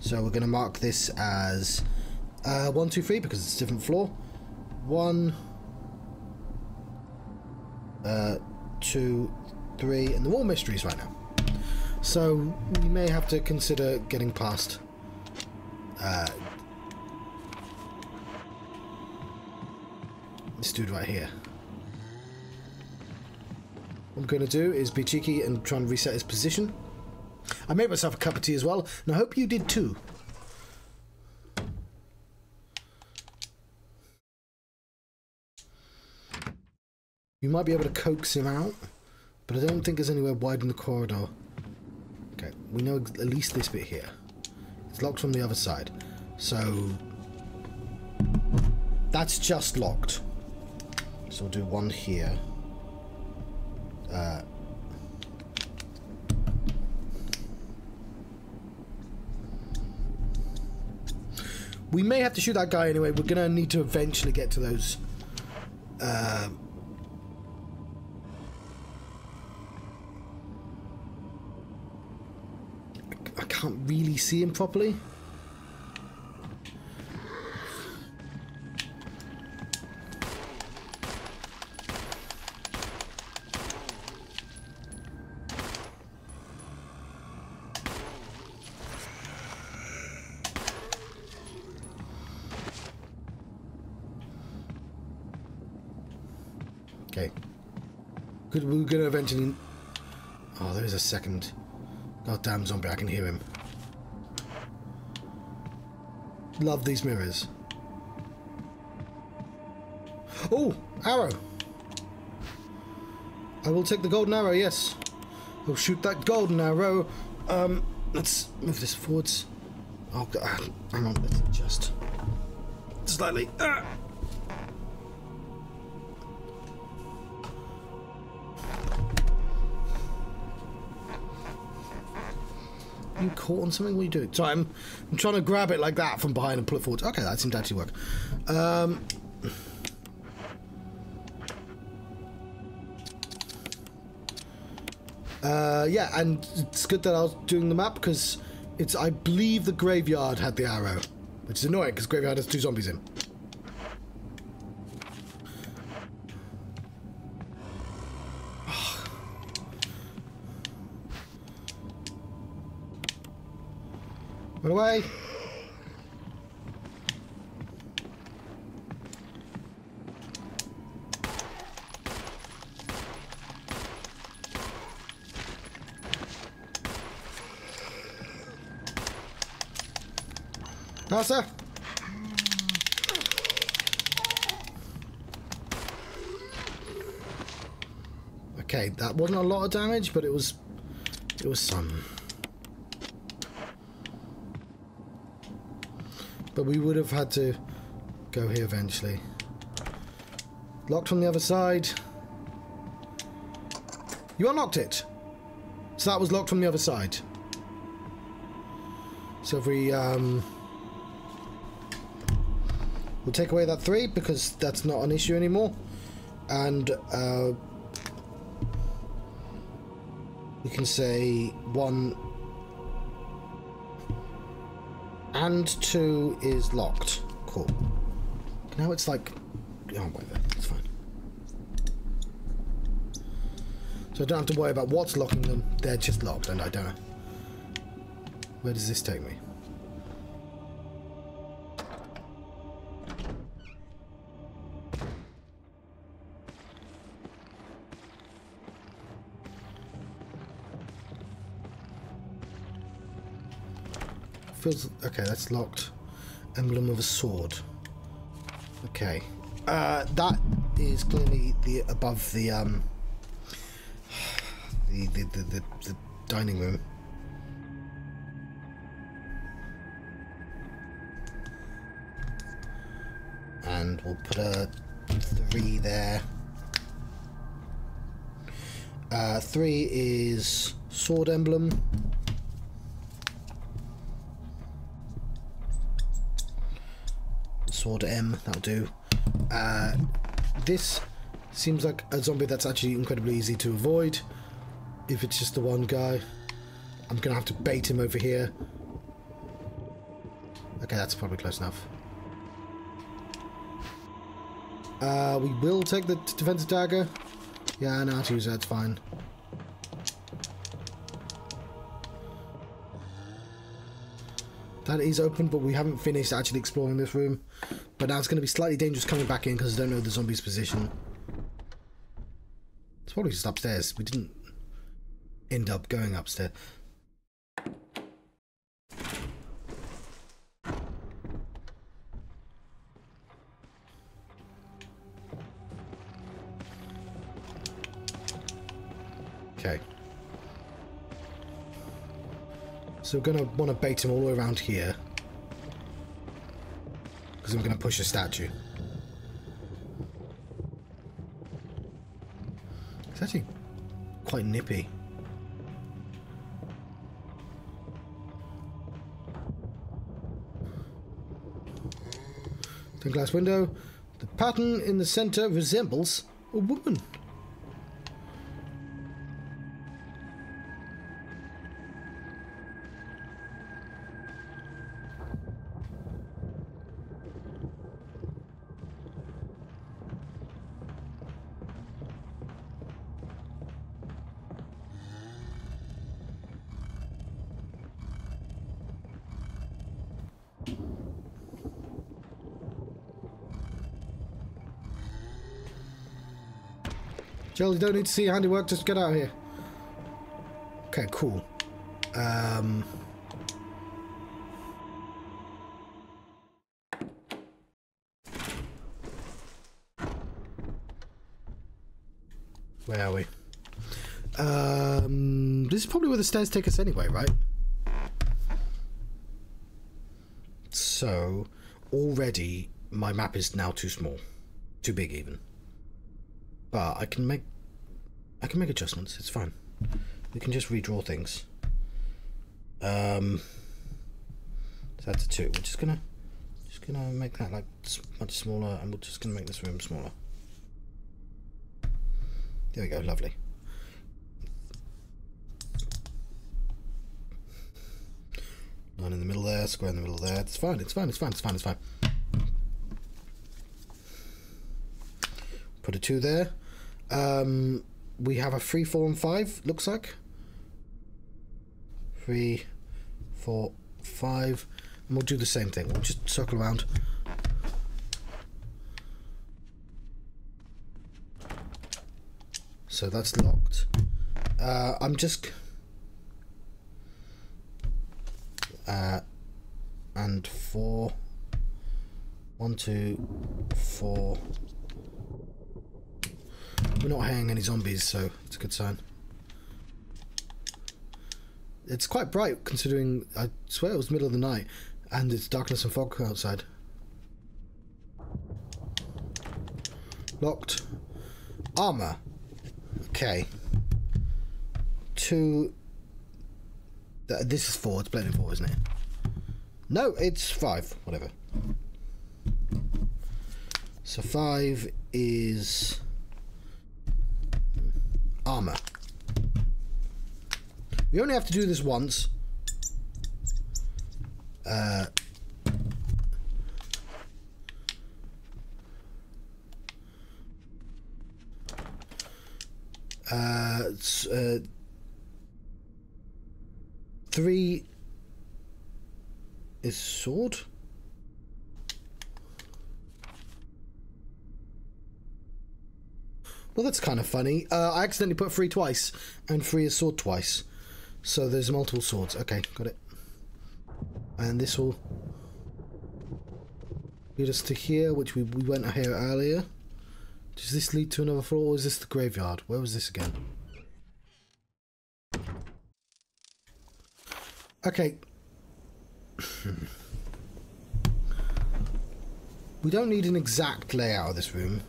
So we're going to mark this as 1, 2, 3 because it's a different floor. 1, 2, 3, and they're all mysteries right now. So we may have to consider getting past this dude right here. What I'm going to do is be cheeky and try and reset his position. I made myself a cup of tea as well, and I hope you did too. You might be able to coax him out, but I don't think there's anywhere wide in the corridor. Okay, we know at least this bit here. It's locked from the other side. So that's just locked. So we'll do 1 here. We may have to shoot that guy anyway. We're going to need to eventually get to those. I can't really see him properly. Okay. We're going to eventually... Oh, there is a second. Goddamn zombie, I can hear him. Love these mirrors. Oh, arrow. I will take the golden arrow, yes. We'll shoot that golden arrow. let's move this forwards. Oh, God. Hang on, let's adjust slightly. You caught on something? What are you doing? Sorry, I'm trying to grab it like that from behind and pull it forward. Okay, that seemed to actually work. Yeah, and it's good that I was doing the map because it's, I believe the graveyard had the arrow, which is annoying because graveyard has 2 zombies in. Run away! No, sir. Okay, that wasn't a lot of damage, but it was some. But we would have had to go here eventually. Locked from the other side. You unlocked it. So that was locked from the other side. So if we we'll take away that 3 because that's not an issue anymore, and we can say 1 and 2 is locked. Cool. Now it's like, oh whatever, it's fine. So I don't have to worry about what's locking them. They're just locked, and I don't know. Where does this take me? Feels okay. That's locked. Emblem of a sword. Okay, that is clearly the above the dining room. And we'll put a 3 there. 3 is sword emblem. Sword M, that'll do. This seems like a zombie that's actually incredibly easy to avoid. If it's just the one guy, I'm gonna have to bait him over here. Okay, that's probably close enough. We will take the defensive dagger. Yeah, I know how to use that, it's fine. That is open, but we haven't finished actually exploring this room. But now it's going to be slightly dangerous coming back in because I don't know the zombie's position. It's probably just upstairs. We didn't end up going upstairs. Okay. So we're going to want to bait him all the way around here. Because I'm going to push a statue. It's actually quite nippy. Stained glass window. The pattern in the center resembles a woman. Jill, you don't need to see your handiwork, just get out of here. Okay, cool. Where are we? This is probably where the stairs take us anyway, right? So already my map is now too small, too big even. But I can make adjustments. It's fine. We can just redraw things. So that's a 2. We're just gonna make that like much smaller, and we're just gonna make this room smaller. There we go. Lovely. Line in the middle there, square in the middle there. It's fine. It's fine. It's fine. It's fine. It's fine. Put a 2 there. We have a 3, 4, and 5. Looks like 3, 4, 5, and we'll do the same thing. We'll just circle around. So that's locked. I'm just and 4. 1, 2, 4. We're not hanging any zombies, so it's a good sign. It's quite bright, considering I swear it was the middle of the night, and it's darkness and fog outside. Locked. Armor. Okay. 2. This is 4. It's blending 4, isn't it? No, it's 5. Whatever. So 5 is armor. We only have to do this once. Three is sword. Well, that's kind of funny. I accidentally put 3 twice, and 3 is sword twice. So there's multiple swords. Okay, got it. And this will lead us to here, which we went here earlier. Does this lead to another floor, or is this the graveyard? Where was this again? Okay. We don't need an exact layout of this room.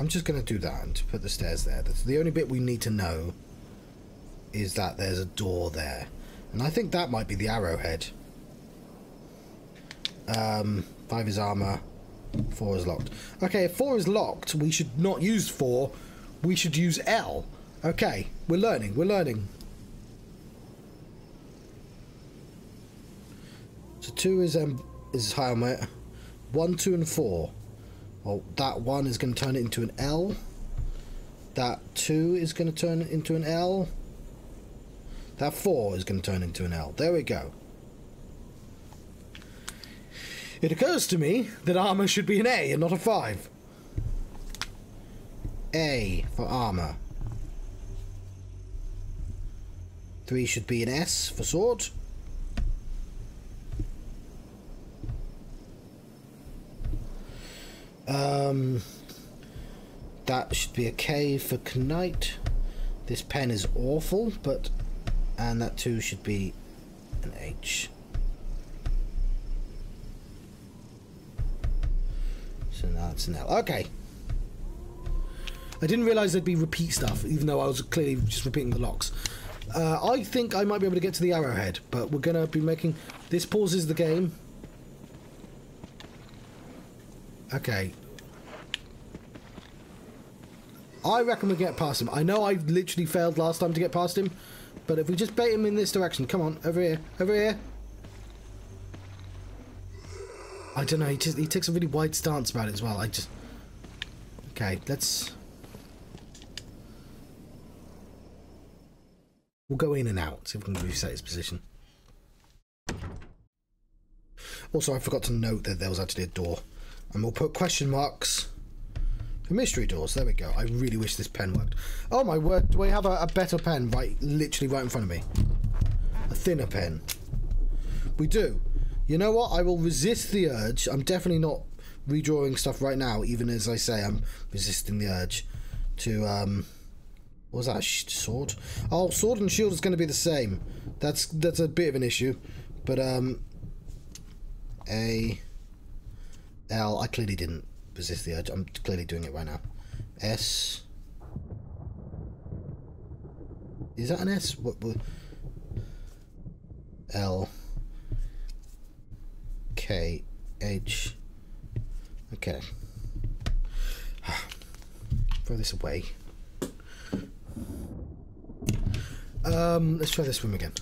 I'm just going to do that and to put the stairs there. That's the only bit we need to know is that there's a door there. And I think that might be the arrowhead. 5 is armor. 4 is locked. Okay, if 4 is locked, we should not use 4. We should use L. Okay, we're learning. We're learning. So 2 is high armor. 1, 2, and 4. Well, that 1 is going to turn it into an L. That 2 is going to turn it into an L. That 4 is going to turn into an L. There we go. It occurs to me that armor should be an A and not a 5. A for armor. 3 should be an S for sword. That should be a K for knight. This pen is awful, but... And that 2 should be an H. So now it's an L. Okay. I didn't realise there'd be repeat stuff, even though I was clearly just repeating the locks. I think I might be able to get to the arrowhead, but we're going to be making... This pauses the game. Okay. I reckon we get past him. I know I literally failed last time to get past him, but if we just bait him in this direction... Come on, over here. Over here. I don't know, he takes a really wide stance about it as well. Okay, let's... We'll go in and out, see if we can reset his position. Also, I forgot to note that there was actually a door. And we'll put question marks for mystery doors. There we go. I really wish this pen worked. Oh my word, do I have a better pen literally right in front of me? A thinner pen. We do. You know what? I will resist the urge. I'm definitely not redrawing stuff right now, even as I say I'm resisting the urge to What was that? Sword? Oh, sword and shield is going to be the same. That's a bit of an issue. But, A... L... I clearly didn't resist the urge. I'm clearly doing it right now. S... Is that an S? What? L... K... H... Okay. Throw this away. Let's try this room again.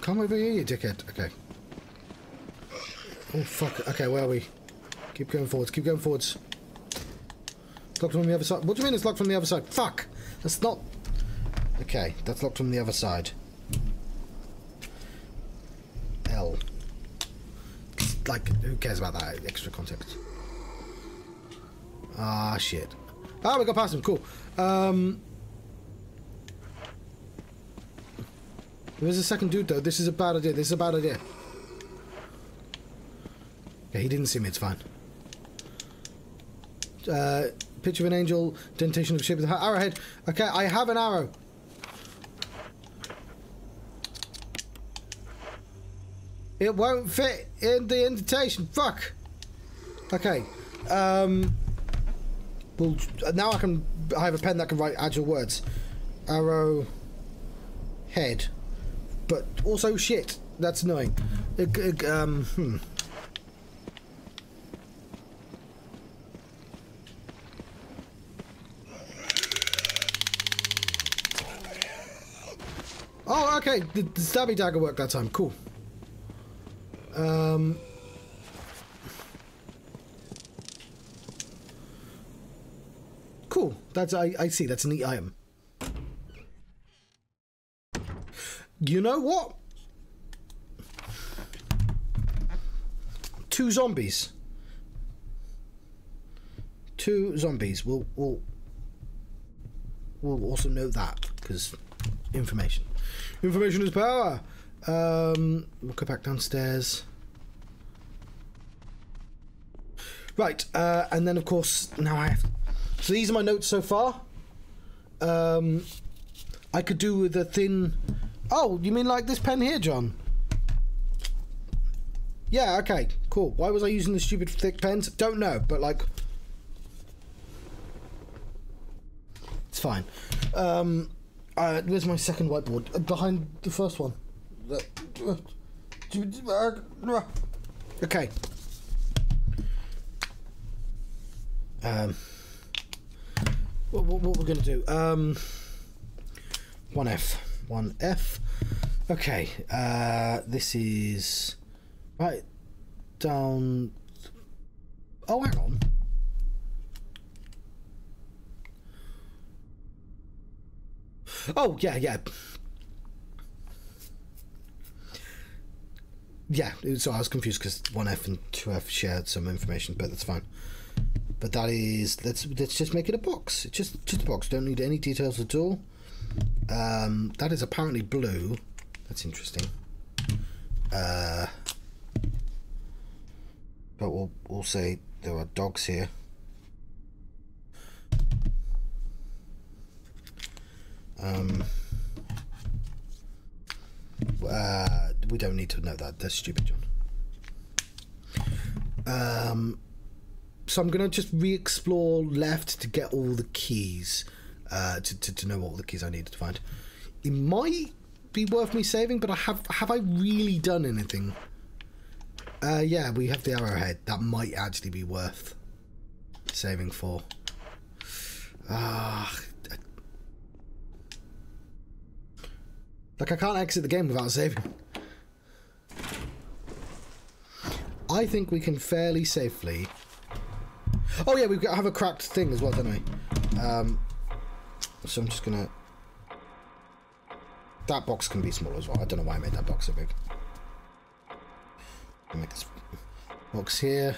Come over here, you dickhead. Okay. Oh, fuck. Okay, where are we? Keep going forwards. Keep going forwards. Locked from the other side. What do you mean it's locked from the other side? Fuck! That's not... Okay, that's locked from the other side. L. Like, who cares about that extra context? Ah, shit. Ah, we got past him. Cool. There's a second dude, though. This is a bad idea. This is a bad idea. Okay, he didn't see me. It's fine. Picture of an angel, dentation of shape of the arrowhead. Okay, I have an arrow. It won't fit in the indentation. Fuck. Okay. Well, now I have a pen that can write actual words. Arrow head. But also shit. That's annoying. Oh, okay. The stabby dagger worked that time. Cool. Cool. That's I see. That's a neat item. You know what? 2 zombies. 2 zombies. We'll also note that because information. Information is power. We'll go back downstairs. Right, and then of course now I have. So these are my notes so far. I could do with a thin. Oh, you mean like this pen here, John? Yeah, okay, cool. Why was I using the stupid thick pens? Don't know, but like... It's fine. Where's my second whiteboard? Behind the first one. Okay. What we're going to do? 1F. 1F. Okay. This is right down. Oh, hang on. Oh, yeah. Yeah, so I was confused because 1F and 2F shared some information, but that's fine. But that is, let's just make it a box. It's just a box. Don't need any details at all. That is apparently blue. That's interesting. But we'll say there are dogs here. We don't need to know that. That's stupid, John. So I'm gonna just re-explore left to get all the keys, to know all the keys I needed to find. It might be worth me saving, but have I really done anything? Yeah, we have the arrowhead. That might actually be worth saving for. Like I can't exit the game without saving. I think we can fairly safely. Oh yeah, we have a cracked thing as well, don't we? So I'm just gonna. That box can be small as well. I don't know why I made that box so big. Make this Box here.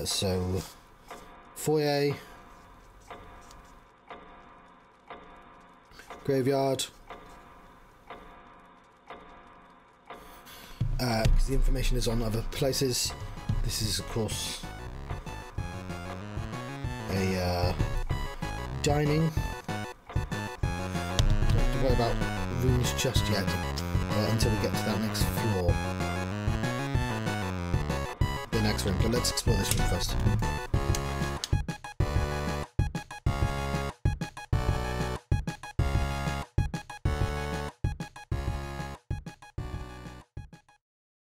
So foyer, graveyard. Because the information is on other places. This is, of course, a dining. Don't have to worry about rooms just yet until we get to that next floor. The next room, but let's explore this room first.